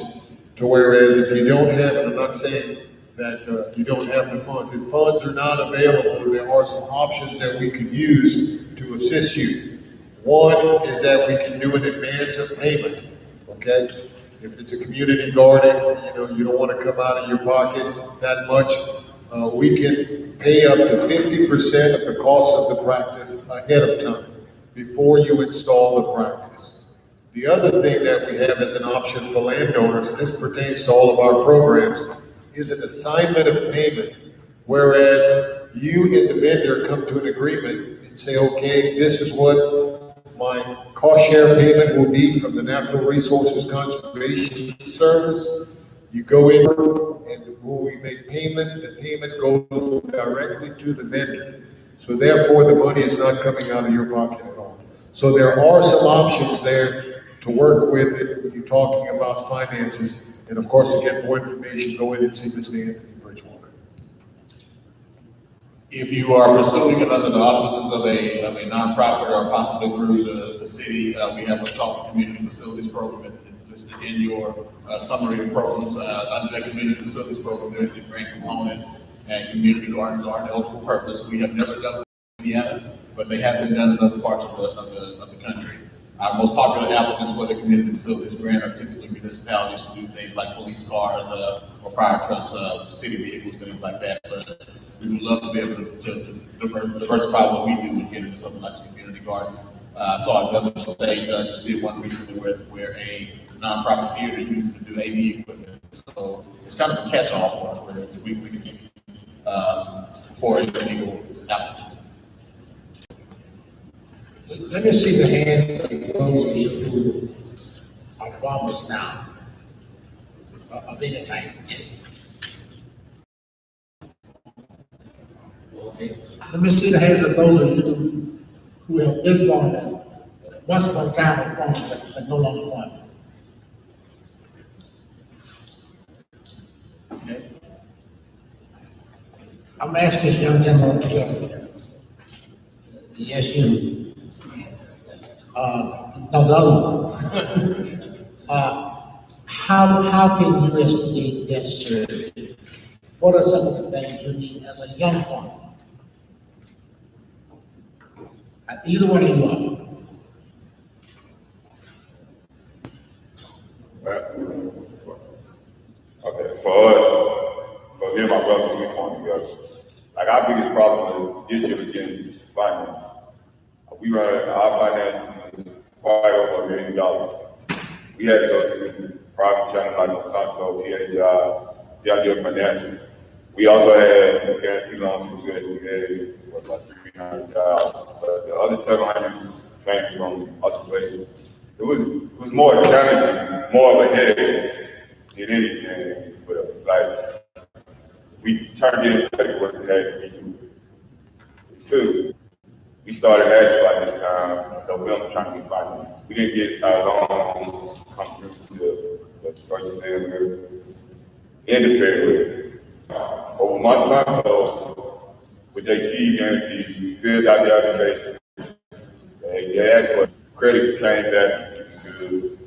to whereas if you don't have, and I'm not saying that you don't have the funds, if funds are not available, there are some options that we could use to assist you. One is that we can do an advance of payment, okay? If it's a community garden, you don't want to come out of your pockets that much. We can pay up to 50% of the cost of the practice ahead of time before you install the practice. The other thing that we have as an option for landowners, and this pertains to all of our programs, is an assignment of payment. Whereas you and the vendor come to an agreement and say, okay, this is what my cost share payment will be from the Natural Resources Conservation Service. You go in and when we make payment, the payment goes directly to the vendor. So therefore, the money is not coming out of your pocket at all. So there are some options there to work with it when you're talking about finances. And of course, to get more information, go in and see Mr. Anthony Bridgewater. If you are pursuing it under the auspices of a nonprofit or possibly through the city, we have what's called the Community Facilities Program. It's listed in your summary of programs. Under the Community Facilities Program, there's a grant component, and community gardens are an eligible purpose. We have never done it in Indiana, but they have been done in other parts of the country. Our most popular applicants for the community facilities grant are typically municipalities who do things like police cars or fire trucks, city vehicles, things like that. But we would love to be able to diversify what we do and get into something like a community garden. I saw another state just did one recently where a nonprofit theater used it to do AV equipment. So it's kind of a catch-all for us, where we can do for a legal applicant. Let me see the hands of those of you who are farmers now, of any type. Okay. Let me see the hands of those of you who have been farming, once upon a time were farming, but no longer farming. Okay. I'm asking this young gentleman here. Yes, you. No, the other one. How can USDA get served? What are some of the things you need as a young farmer? Either one of you are. Okay, for us, for me and my brothers, we farm together. Like our biggest problem is this year is getting financed. We run our financing is quite over $1 million. We had to go through private channel like Monsanto, PHI, John Deere Financial. We also had guarantee loans from USDA, about $300,000. But the other $700 came from other places. It was more challenging, more of a headache than anything. But it was like we turned in what we had to do. Two, we started last year at this time, November, trying to get financed. We didn't get our loan come through until the first of February, end of February. But with Monsanto, with their seed guarantee, we filled out the application. They asked for credit, came back, it was good.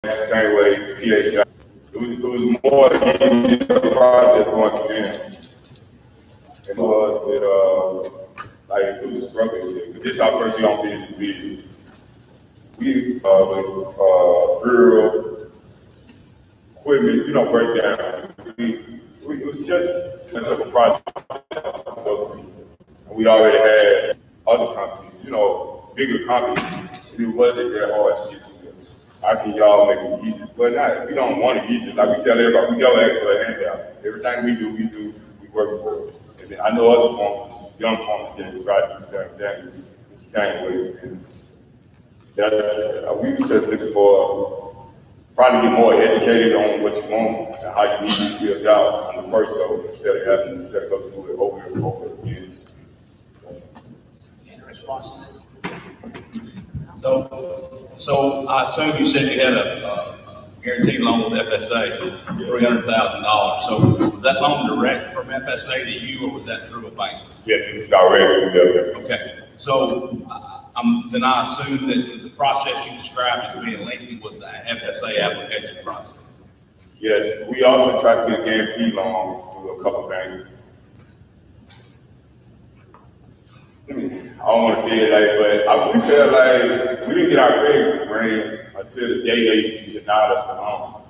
The same way, PHI. It was more easy the process going through them. It was that like it was a struggle. Because this our first year on being this big. We with fuel, equipment, breakdown. It was just too much of a process to go through. And we already had other companies, bigger companies. It wasn't that hard to get through them. How can y'all make it easier? But not, we don't want it easier. Like we tell everybody, we never ask for a handout. Everything we do, we work for it. And then I know other farmers, young farmers, that try to do the same thing the same way. And that's, we just looking for probably get more educated on what you want and how you need to build out on the first go instead of go through it over and over again. In response to So I assume you said you had a guaranteed loan with FSA, $300,000. So was that loan direct from FSA to you, or was that through a bank? Yeah, it's direct through FSA. Okay, so then I assume that the process you described as being lengthy was the FSA application process. Yes, we also tried to get a guaranteed loan through a couple banks. I don't want to say it but we felt like we didn't get our credit ran until the day they denied us the loan.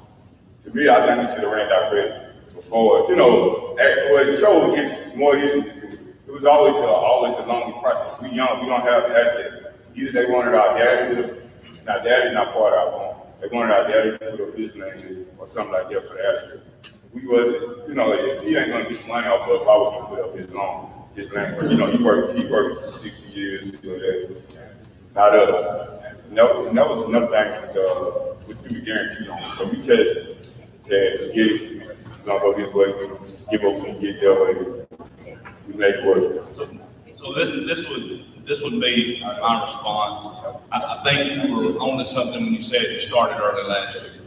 To me, I think we should have ran our credit before. It showed interest, more interest into it. It was always a long process. We young, we don't have assets. Either they wanted our daddy to, and our daddy's not part of our phone. They wanted our daddy to put up his name or something like that for the assets. We wasn't, if he ain't gonna get money off of it, why would he put up his loan? His name, he worked 60 years, so that, not us. And that was another thing with the guarantee loan. So we just said, forget it, we're gonna go this way, give up and get that way. We make it work. So this would be my response. I think you were onto something when you said you started early last year.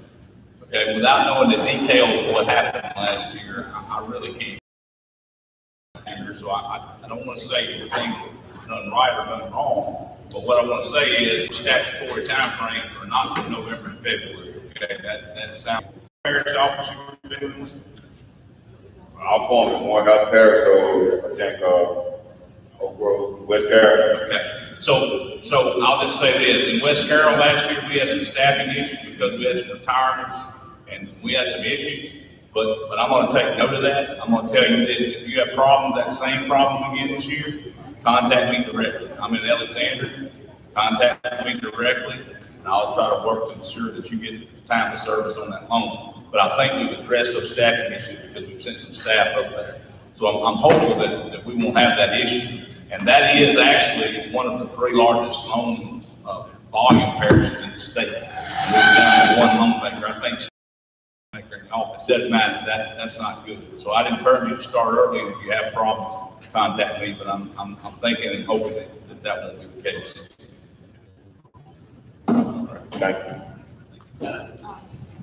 Okay, without knowing the details of what happened last year, I really can't. So I don't want to say anything done right or done wrong, but what I want to say is statutory time frame for not from November to February. Okay, that sounds. Parish office you were doing? Our farm is Morehouse Parish, so I think Oak Grove, West Carroll. Okay, so I'll just say this: in West Carroll last year, we had some staffing issues because we had some retirements and we had some issues. But I'm going to take note of that. I'm going to tell you this: if you have problems, that same problem again this year, contact me directly. I'm in Alexandria. Contact me directly, and I'll try to work to ensure that you get time of service on that loan. But I think we've addressed those staffing issues because we've sent some staff up there. So I'm hopeful that we won't have that issue. And that is actually one of the 3 largest loan volume parishes in the state. We're down to one loan maker. I think maker in the office. Doesn't matter. That's not good. So I'd encourage you to start early. If you have problems, contact me. But I'm thinking and hoping that won't be the case. Thank you.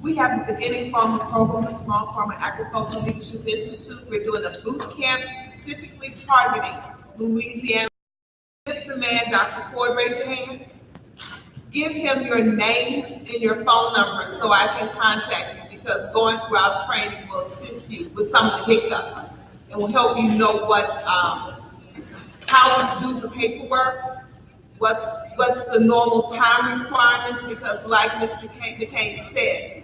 We have the Beginning Farmer Program, the Small Farmer Agriculture Leadership Institute. We're doing a boot camp specifically targeting Louisiana. If the man, Dr. Ford, raise your hand. Give him your names and your phone numbers so I can contact you, because going through our training will assist you with some of the hiccups and will help you know how to do the paperwork, what's the normal time requirements, because like Mr. McCain said,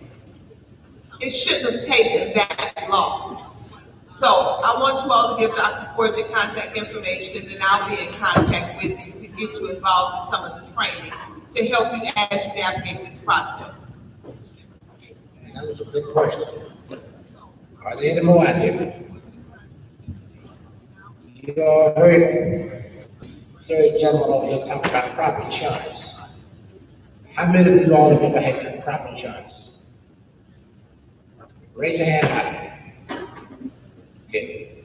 it shouldn't have taken that long. So I want you all to give Dr. Ford your contact information, and then I'll be in contact with you to get you involved in some of the training to help you as you navigate this process. And that was a good question. Are there any more out there? You all heard the gentleman over here talk about crop insurance. How many of you all have ever had true crop insurance? Raise your hand high. Okay.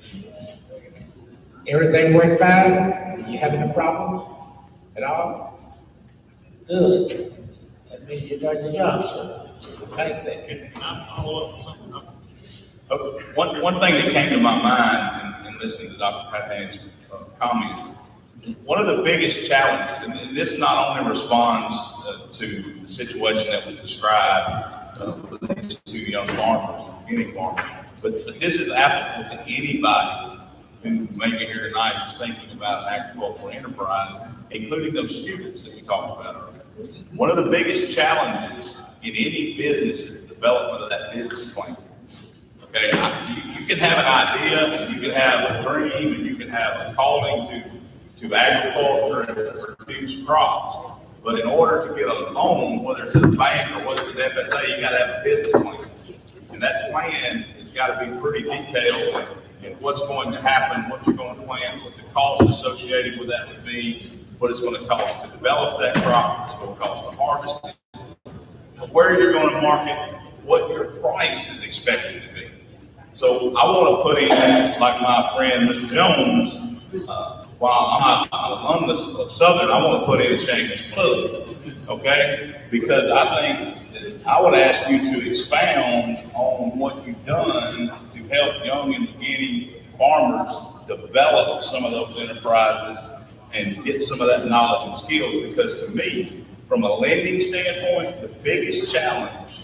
Everything worked fine? You having any problems at all? Good. That means you're doing your job, sir. Thank you. One thing that came to my mind in listening to Dr. Patan's comments, one of the biggest challenges, and this not only responds to the situation that was described with these 2 young farmers, beginning farmers, but this is applicable to anybody who may be here tonight who's thinking about an agricultural enterprise, including those students that we talked about earlier. One of the biggest challenges in any business is the development of that business plan. Okay, you can have an idea, and you can have a dream, and you can have a calling to agriculture and produce crops. But in order to get a loan, whether it's at a bank or whether it's at FSA, you got to have a business plan. And that plan has got to be pretty detailed and what's going to happen, what you're going to plant, what the cost associated with that would be, what it's going to cost to develop that crop, what it's going to cost to harvest it, where you're going to market, what your price is expected to be. So I want to put in, like my friend Mr. Jones, while I'm an alumnus of Southern, I want to put in a shameless plug, okay? Because I think I would ask you to expound on what you've done to help young and beginning farmers develop some of those enterprises and get some of that knowledge and skills. Because to me, from a lending standpoint, the biggest challenge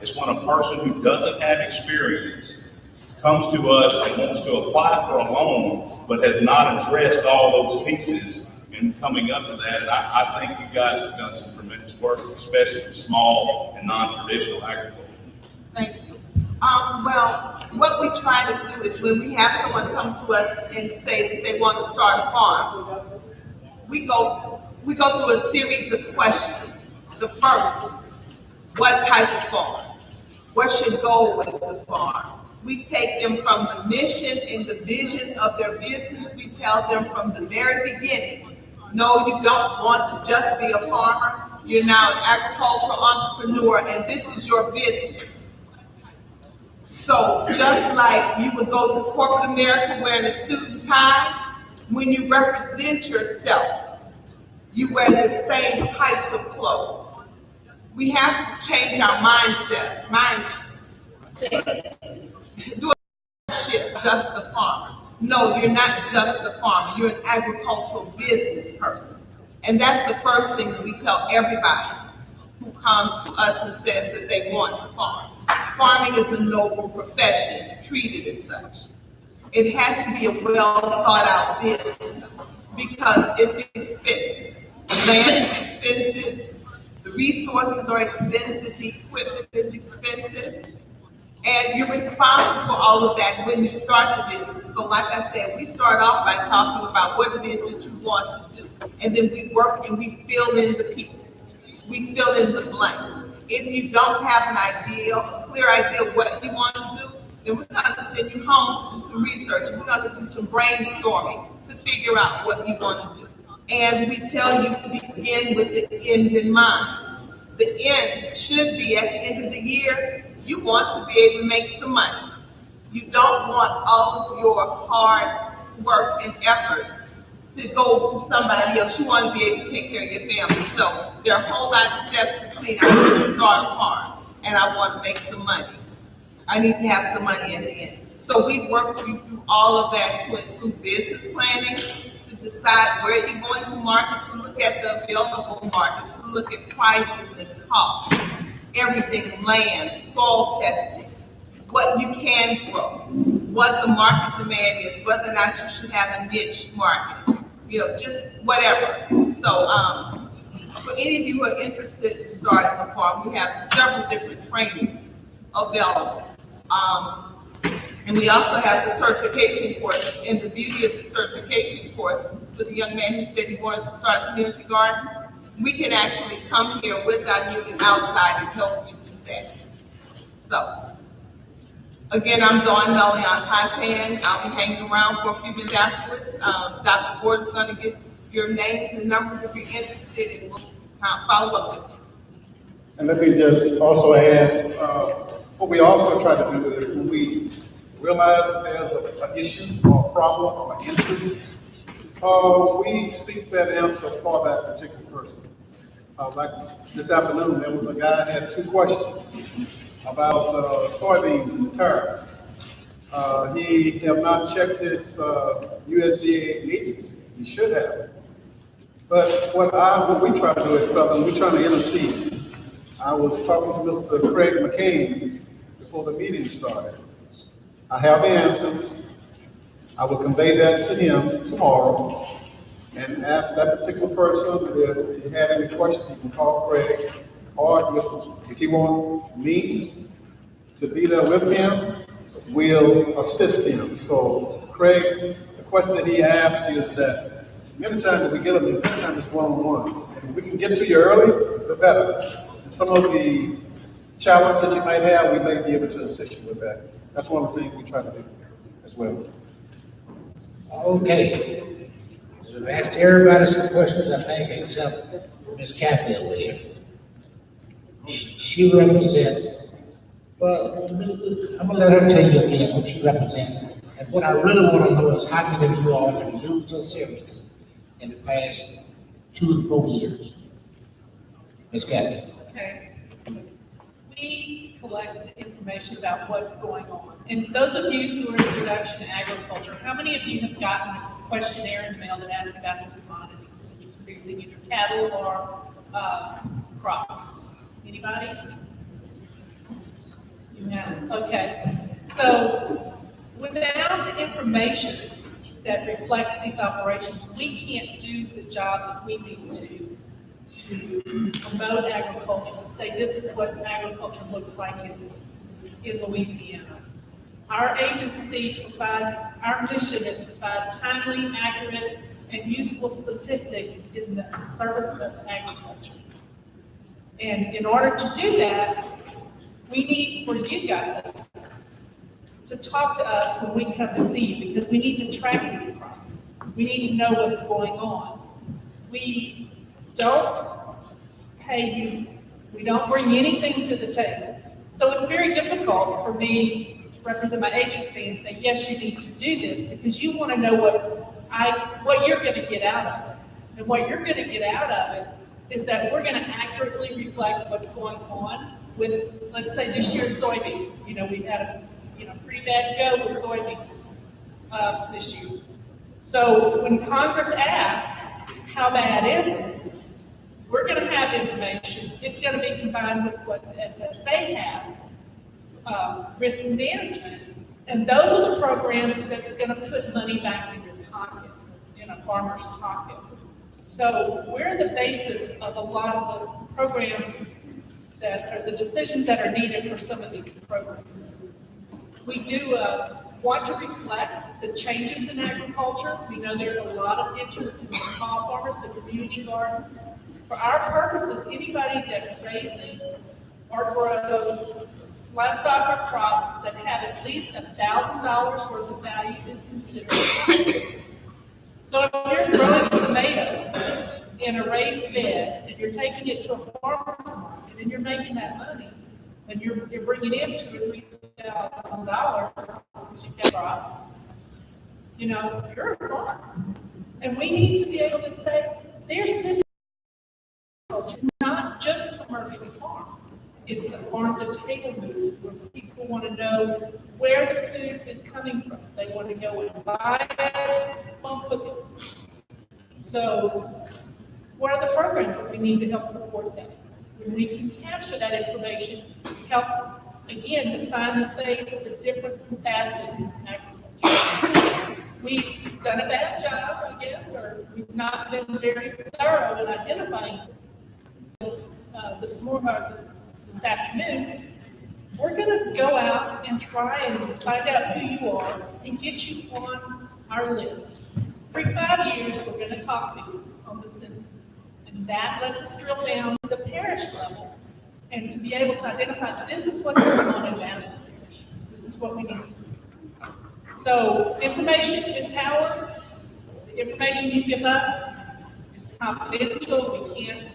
is when a person who doesn't have experience comes to us and wants to apply for a loan, but has not addressed all those pieces in coming up to that. And I think you guys have done some tremendous work, especially for small and non-traditional agriculture. Thank you. Well, what we try to do is when we have someone come to us and say that they want to start a farm, we go through a series of questions. The first, what type of farm? What should go with the farm? We take them from the mission and the vision of their business. We tell them from the very beginning, no, you don't want to just be a farmer. You're now an agricultural entrepreneur, and this is your business. So just like you would go to corporate America wearing a suit and tie, when you represent yourself, you wear the same types of clothes. We have to change our mindset. Do a shit, just a farmer. No, you're not just a farmer. You're an agricultural business person. And that's the first thing that we tell everybody who comes to us and says that they want to farm. Farming is a noble profession, treated as such. It has to be a well thought out business because it's expensive. Land is expensive, the resources are expensive, the equipment is expensive. And you're responsible for all of that when you start the business. So like I said, we start off by talking about what it is that you want to do. And then we work and we fill in the pieces. We fill in the blanks. If you don't have an idea, a clear idea of what you want to do, then we're going to send you home to do some research. And we're going to do some brainstorming to figure out what you want to do. And we tell you to begin with the end in mind. The end should be at the end of the year, you want to be able to make some money. You don't want all of your hard work and efforts to go to somebody else. You want to be able to take care of your family. So there are a whole lot of steps between I need to start a farm and I want to make some money. I need to have some money in the end. So we work through all of that to include business planning, to decide where you're going to market, to look at the available markets, to look at prices and costs. Everything, land, soil testing, what you can grow, what the market demand is, whether or not you should have a niche market, just whatever. So for any of you who are interested in starting a farm, we have several different trainings available. And we also have the certification courses. And the beauty of the certification course for the young man who said he wanted to start a community garden, we can actually come here with our unit outside and help you do that. So, again, I'm Dawn Melly on Contan. I'll be hanging around for a few minutes afterwards. Dr. Ford is going to get your names and numbers if you're interested, and we'll follow up with you. And let me just also add, what we also try to do is when we realize that there's an issue or a problem or interest, we seek that answer for that particular person. Like this afternoon, there was a guy that had 2 questions about soybeans and tariffs. He have not checked his USDA agency. He should have. But what we try to do at Southern, we're trying to intercede. I was talking to Mr. Craig McCain before the meeting started. I have the answers. I will convey that to him tomorrow and ask that particular person if he had any questions, he can call Craig, or if he wants me to be there with him, we'll assist him. So Craig, the question that he asked is that many times that we get them, many times it's one-on-one. And if we can get to you early, the better. And some of the challenge that you might have, we may be able to assist you with that. That's one of the things we try to do. as well. Okay. So I've asked everybody some questions, I think, except Miss Kathy over here. She represents, well, I'm gonna let her tell you again what she represents. And what I really wanna know is how many of you all have used her services in the past 2 to 4 years? Ms. Kathy? Okay. We collect information about what's going on. And those of you who are in production and agriculture, how many of you have gotten a questionnaire in the mail that asks about your commodities that you're producing, either cattle or crops? Anybody? You have, okay. So without the information that reflects these operations, we can't do the job that we need to promote agriculture, to say this is what agriculture looks like in Louisiana. Our agency provides, our mission is to provide timely, accurate, and useful statistics in the service of agriculture. And in order to do that, we need for you guys to talk to us when we come to see you, because we need to track these crops. We need to know what's going on. We don't pay you, we don't bring anything to the table. So it's very difficult for me to represent my agency and say, yes, you need to do this, because you want to know what you're going to get out of it. And what you're going to get out of it is that we're going to accurately reflect what's going on with, let's say, this year's soybeans. You know, we've had a pretty bad go with soybeans this year. So when Congress asks, how bad is it? We're going to have information. It's going to be combined with what FSA has, risk management. And those are the programs that's going to put money back in your pocket, in a farmer's pocket. So we're the basis of a lot of the programs that are the decisions that are needed for some of these programs. We do want to reflect the changes in agriculture. We know there's a lot of interest in the small farmers, the community gardens. For our purposes, anybody that raises or grows livestock or crops that have at least $1,000 worth of value is considered. So if you're growing tomatoes in a raised bed and you're taking it to a farmer's market and you're making that money, and you're bringing in $2,000 or $3,000 because you get crop, you're a farmer. And we need to be able to say, there's this. It's not just a commercial farm. It's the farm to table movement where people want to know where the food is coming from. They want to go and buy it while cooking. So what are the programs that we need to help support that? When we can capture that information, it helps, again, define the face of the different facets of agriculture. We've done a bad job, I guess, or we've not been very thorough in identifying this afternoon. We're going to go out and try and find out who you are and get you on our list. Every 5 years, we're going to talk to you on the census. And that lets us drill down to the parish level and to be able to identify this is what's going on in Madison Parish. This is what we need to do. So information is power. The information you give us is confidential. We can't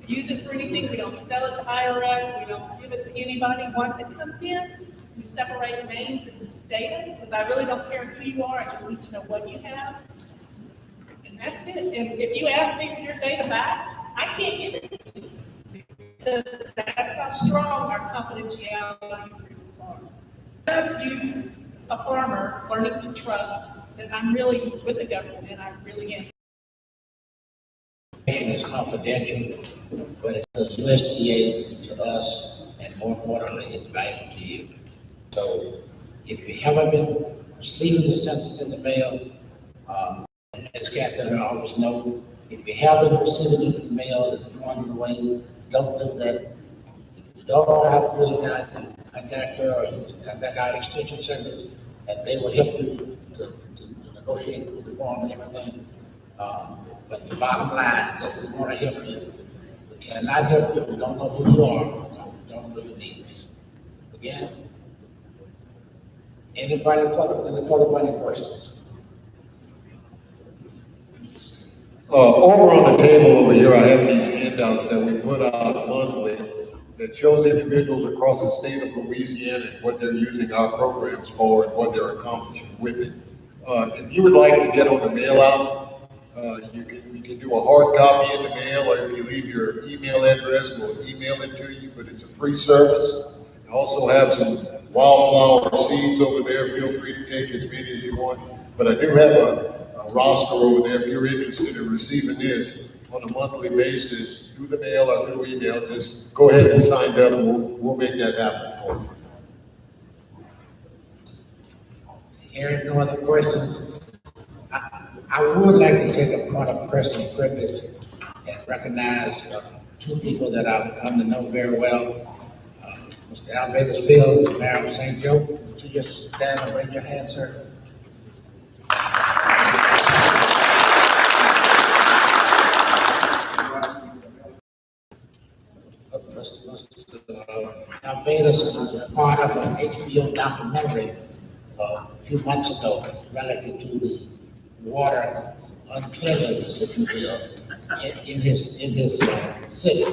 use it for anything. We don't sell it to IRS. We don't give it to anybody. Once it comes in, we separate names and data, because I really don't care who you are. I just need to know what you have. And that's it. And if you ask me for your data back, I can't give it to you, because that's how strong our confidentiality agreements are. If you, a farmer, learning to trust that I'm really with the government, and I really am. Information is confidential, but it's the USDA to us, and more importantly, it's valuable to you. So if you haven't been receiving the census in the mail, Ms. Kathy in her office know, if you have been receiving it in the mail and throwing it away, don't do that. If you don't know how to fill it out, contact her, or you can contact our extension service, and they will help you to negotiate through the form and everything. But the bottom line is that we want to help you. We cannot help you if we don't know who you are, so we don't really need us. Again, Any further money questions? Over on the table over here, I have these handouts that we put out monthly that shows individuals across the state of Louisiana and what they're using our programs for and what they're accomplishing with it. If you would like to get on the mail out, we can do a hard copy in the mail, or if you leave your email address, we'll email it to you, but it's a free service. I also have some wildflower seeds over there. Feel free to take as many as you want, but I do have a roster over there. If you're interested in receiving this on a monthly basis through the mail or through email, just go ahead and sign up and we'll make that happen for you. Hearing no other questions, I would like to take a point of personal privilege and recognize two people that I've come to know very well. Mr. Alvarez Fields, the mayor of St. Joe. Would you just stand and raise your hand, sir? Mr. Alvarez was a part of an HBO documentary a few months ago relative to the water uncleanliness, if you will, in his city.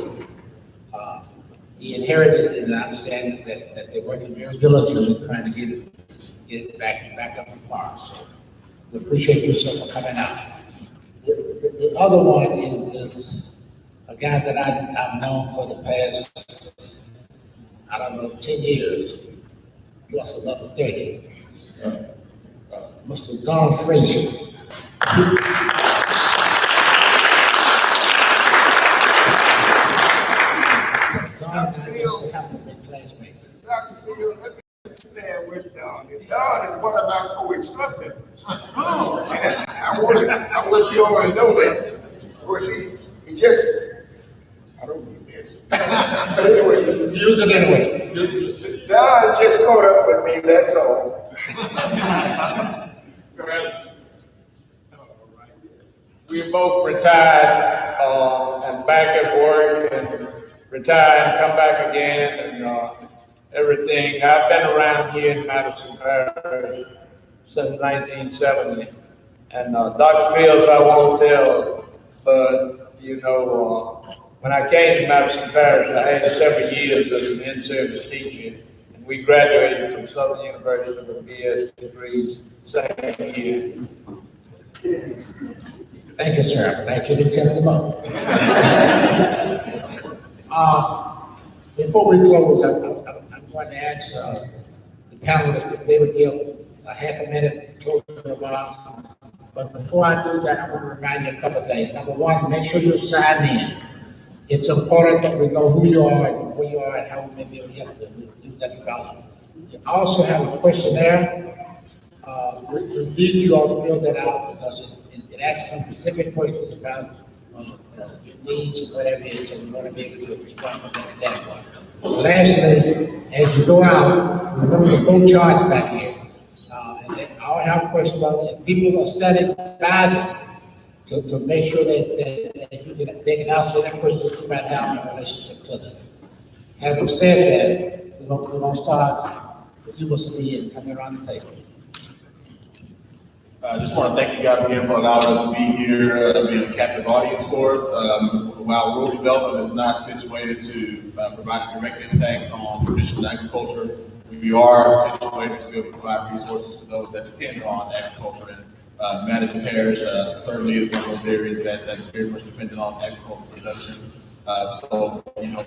He inherited an understanding that they're working very diligently trying to get it back up to par. So we appreciate you, sir, for coming out. The other one is a guy that I've known for the past, 10 years, plus another 30. Mr. Don Frazier. Don and I used to happen to be classmates. Stand with Don. And Don is one of our co-instructors. Yes, I want you all to know that. Of course, he just, I don't need this. But anyway. Use it anyway. Don just caught up with me, that's all. We both retired and back at work and retire and come back again and everything. I've been around here in Madison Parish since 1970. And Dr. Fields, I won't tell, but when I came to Madison Parish, I had several years as an in-service teacher. And we graduated from Southern University with BS degrees same year. Thank you, sir. I'm glad you didn't tell them up. Before we close, I'm going to ask the panelists if they would give a half a minute closing remarks. But before I do that, I want to remind you a couple of things. Number one, make sure you sign in. It's important that we know who you are and where you are and how we may be able to help you. We use that development. You also have a questionnaire. We need you all to fill that out because it asks some specific questions about your needs and whatever it is, and we want to be able to respond from that standpoint. Lastly, as you go out, remember the phone charts back here. And then I'll have questions about it. People are studying by them to make sure that they can answer that question that you might have in relationship to them. Having said that, we're going to start with you, Mr. Lee, and coming around the table. I just want to thank you guys again for allowing us to be here, being a captive audience for us. While rural development is not situated to provide a direct impact on traditional agriculture, we are situated to be able to provide resources to those that depend on agriculture. And Madison Parish certainly is one of those areas that's very much dependent on agricultural production. So,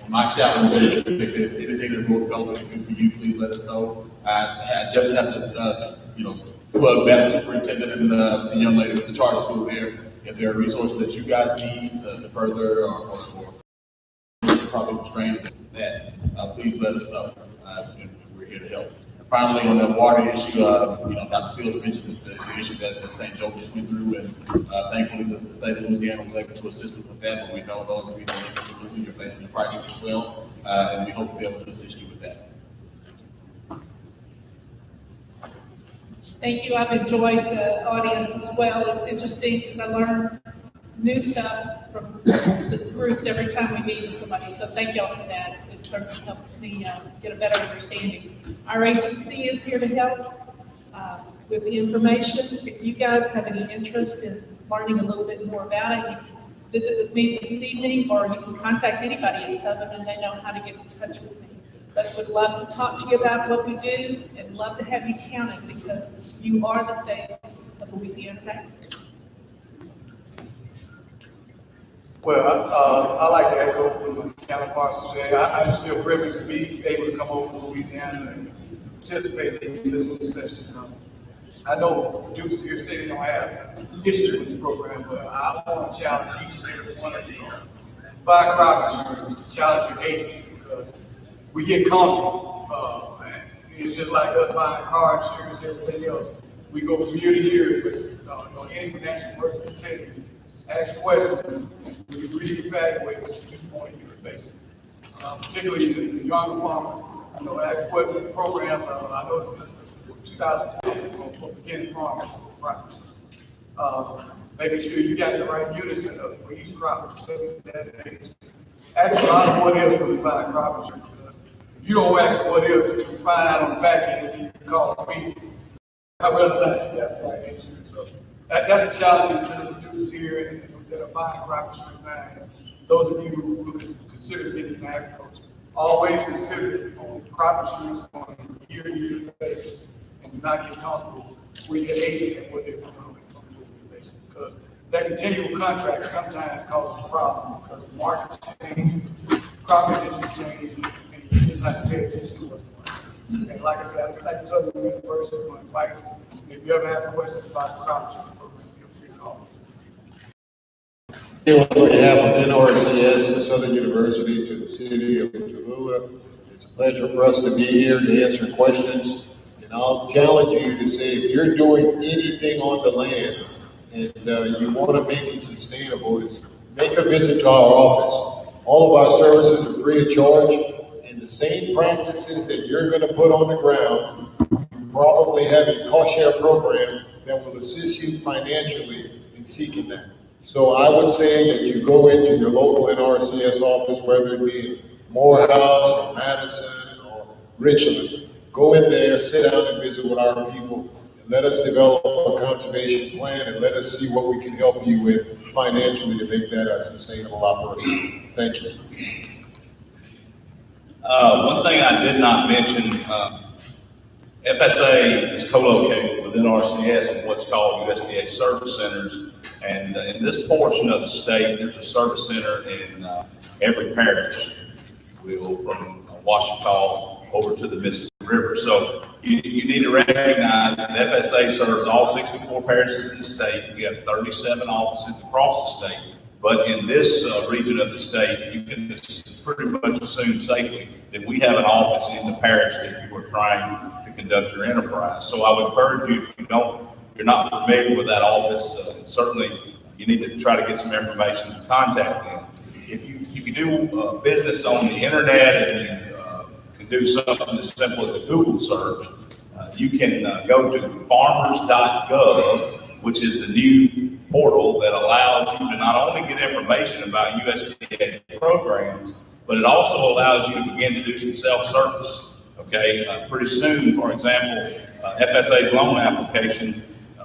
my challenge is if there's anything that rural development can do for you, please let us know. I definitely have to, plug back the superintendent and the young lady with the charter school there. If there are resources that you guys need to further or probably train that, please let us know. And we're here to help. And finally, on the water issue, Dr. Fields mentioned the issue that St. Joe just went through, and thankfully the state of Louisiana was able to assist us with that. But we know those of you that absolutely you're facing crisis as well, and we hope to be able to assist you with that. Thank you. I've enjoyed the audience as well. It's interesting because I learn new stuff from the groups every time we meet with somebody. So thank y'all for that. It certainly helps me get a better understanding. Our agency is here to help. with the information. If you guys have any interest in learning a little bit more about it, you can visit with me this evening, or you can contact anybody in Southern and they know how to get in touch with me. But would love to talk to you about what we do and love to have you counted, because you are the face of Louisiana's agriculture. Well, I like to echo what my counterparts say. I just feel privileged to be able to come over to Louisiana and participate in these listening sessions. I know producers here say they don't have history with the program, but I want to challenge each and every one of you buy crop insurance, to challenge your agent, because we get comfortable. It's just like us buying car insurance and everything else. We go from year to year, but any financial person will tell you, ask questions, when you reevaluate what you do on a yearly basis. Particularly the younger farmers, ask what programs, I know 2012 for beginning farmers for crops. Making sure you got the right unison for each crop. Ask a lot of what ifs when you buy crop insurance, because if you don't ask what ifs, you find out on the back end, you can call me. I'd rather not you have the right insurance. So that's a challenge to the producers here and that are buying crop insurance now. And those of you who consider getting into agriculture, always consider on crop insurance on a year-to-year basis, and do not get comfortable with your agent and what they're doing on a year-to-year basis, because that continual contract sometimes causes problems because the market changes, crop conditions change, and you just have to pay attention to what's going on. And like I said, I just like Southern University for inviting me. If you ever have questions about the crop insurance program, feel free to call me. On behalf of NRCS and Southern University to the city of Tallulah, it's a pleasure for us to be here to answer questions. And I'll challenge you to say, if you're doing anything on the land and you want to make it sustainable, is make a visit to our office. All of our services are free of charge, and the same practices that you're going to put on the ground, you probably have a cost share program that will assist you financially in seeking that. So I would say that you go into your local NRCS office, whether it be in Morehouse or Madison or Richland, go in there, sit down and visit with our people, and let us develop a conservation plan and let us see what we can help you with financially to make that a sustainable operation. Thank you. One thing I did not mention, FSA is co-located with NRCS in what's called USDA service centers. And in this portion of the state, there's a service center in every parish, from Washita over to the Mississippi River. So you need to recognize that FSA serves all 64 parishes in the state. We have 37 offices across the state. But in this region of the state, you can pretty much assume safely that we have an office in the parish that you are trying to conduct your enterprise. So I would encourage you, if you're not familiar with that office, certainly you need to try to get some information to contact them. If you do business on the internet and you can do something as simple as a Google search, you can go to farmers.gov, which is the new portal that allows you to not only get information about USDA programs, but it also allows you to begin to do some self-service. Okay, pretty soon, for example, FSA's loan application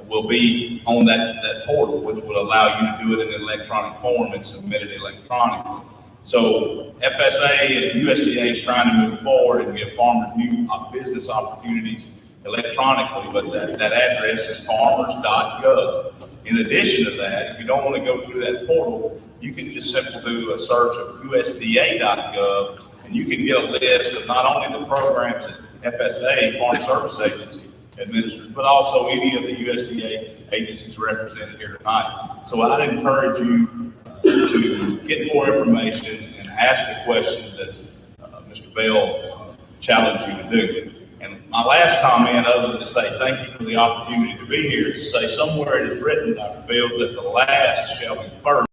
will be on that portal, which will allow you to do it in an electronic form and submit it electronically. So FSA and USDA is trying to move forward and give farmers new business opportunities electronically, but that address is farmers.gov. In addition to that, if you don't want to go through that portal, you can just simply do a search of USDA.gov, and you can get a list of not only the programs that FSA, Farm Service Agency, administers, but also any of the USDA agencies represented here tonight. So I'd encourage you to get more information and ask the questions as Mr. Bell challenged you to do. And my last comment, other than to say thank you for the opportunity to be here, is to say somewhere it is written, Dr. Fields, that the last shall be first.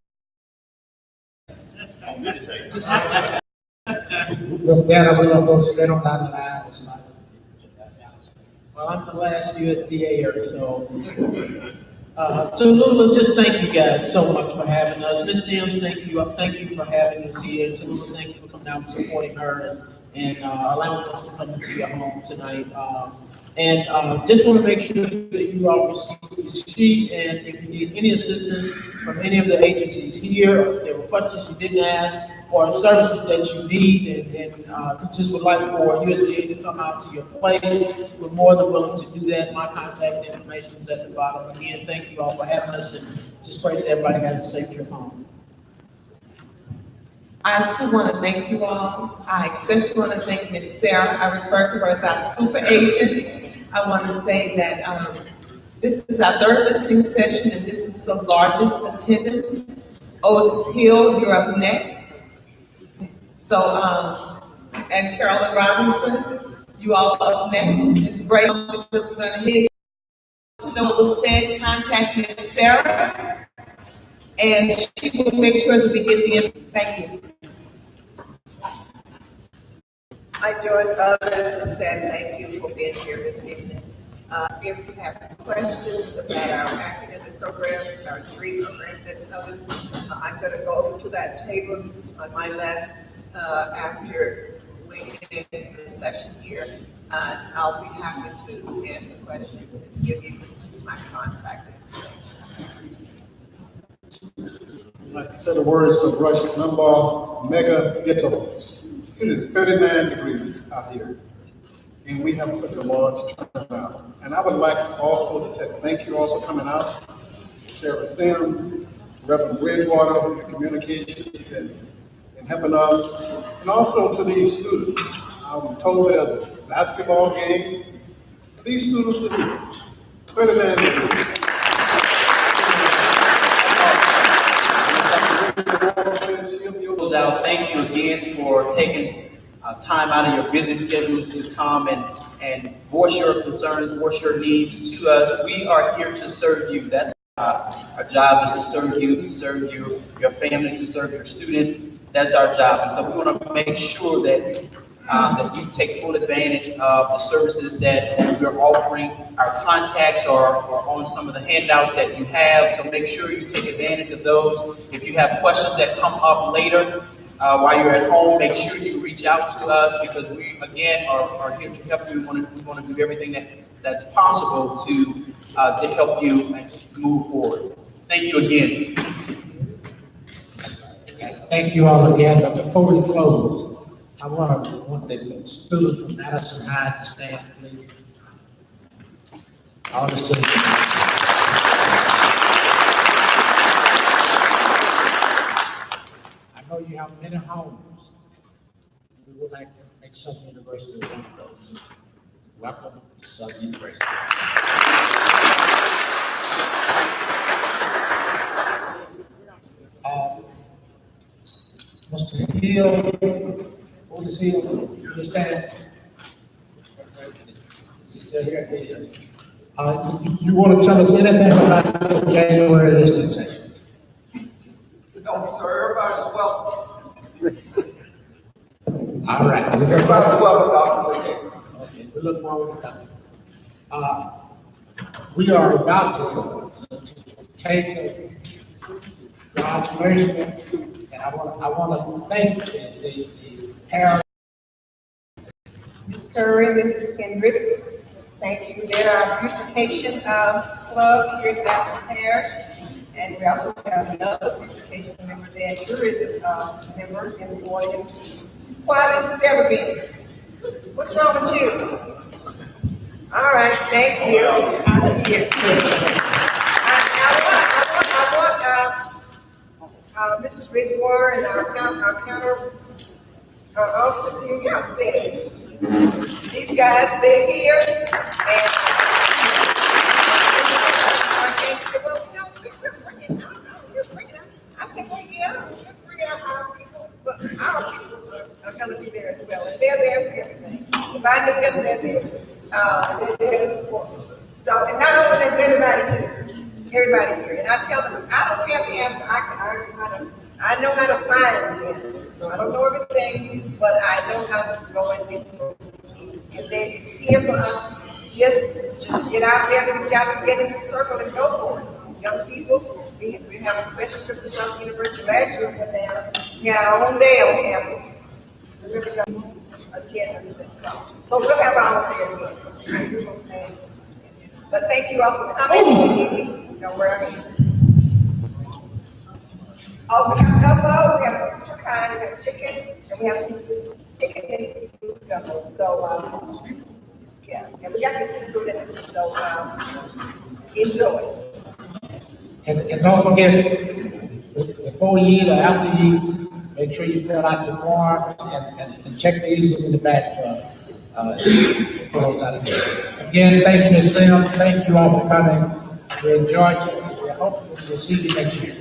On this tape. With that, I'm going to go straight on down the line. It's not. Well, I'm the last USDA-er, so. Tallulah, just thank you guys so much for having us. Ms. Sims, thank you for having us here. Tallulah, thank you for coming out and supporting her and allowing us to come into your home tonight. And just want to make sure that you all receive the sheet, and if you need any assistance from any of the agencies here, there were questions you didn't ask, or services that you need, and you just would like for USDA to come out to your place, we're more than willing to do that. My contact information is at the bottom. Again, thank you all for having us, and just pray that everybody has a safe trip home. I too want to thank you all. I especially want to thank Ms. Sarah. I refer to her as our super agent. I want to say that this is our third listening session, and this is the largest attendance. Otis Hill, you're up next. So, and Carolyn Robinson, you all up next. Ms. Bray, because we're going to hear you know what was said, contact Ms. Sarah, and she will make sure that we get the, thank you. I joined others and said thank you for being here this evening. If you have questions about our academic programs, our degree programs at Southern, I'm going to go over to that table on my left after we end the session here. And I'll be happy to answer questions and give you my contact information. I'd like to say the words of Rush Limbaugh, mega ghettos. It is 39 degrees out here, and we have such a large turnout. And I would like also to say thank you all for coming out. Sarah Sims, Reverend Bridgewater, for your communications and helping us, and also to these students. I'm told that there's a basketball game. These students are here, 39 degrees. Close out. Thank you again for taking time out of your busy schedules to come and voice your concerns, voice your needs to us. We are here to serve you. That's our job is to serve you, your family, to serve your students. That's our job. And so we want to make sure that that you take full advantage of the services that we're offering. Our contacts are on some of the handouts that you have, so make sure you take advantage of those. If you have questions that come up later while you're at home, make sure you reach out to us, because we, again, are here to help you. We want to do everything that's possible to help you move forward. Thank you again. Thank you all again, but before we close, I want the students from Madison High to stand, please. All the students. I know you have many homes. We would like to make Southern University one of those. Welcome to Southern University. Mr. Hill, Otis Hill, you understand? Is he still here? He is. You want to tell us anything about the January listening session? No, sir, everybody's welcome. All right. Everybody's welcome, Dr. Okay, we look forward to coming. We are about to take graduation, and I want to thank the parents. Ms. Curry, Mrs. Kendricks, thank you. They're our beautification club here in Madison Parish. And we also have another beautification member there, tourism member in the audience. She's quiet as she's ever been. What's wrong with you? All right, thank you. I want Mr. Bridgewater and our counter officers here, y'all stand. These guys, they're here, and I said, well, yeah, we're bringing out our people, but our people are gonna be there as well, and they're there for everything. If I need them, they're there. They're there to support. So, and not only that, but everybody here, and I tell them, I don't have the answer, I know how to find the answer, so I don't know everything, but I know how to go and get through. And then it's here for us, just get out there, reach out, get in the circle and go for it. Young people, we have a special trip to Southern University last year, we went down, we had our own day on campus. attendance this month. So we'll have our own there. But thank you all for coming. Don't worry. Oh, we have gumbo, we have these two kinds, we have chicken, and we have seafood, chicken and seafood gumbo, so, yeah, and we got the seafood in it, so, enjoy. And don't forget, before you eat or after you eat, make sure you fill out the form and check the easels in the back, for those out there. Again, thank you, Ms. Sim, thank you all for coming. We enjoyed you, we hope we'll see you next year.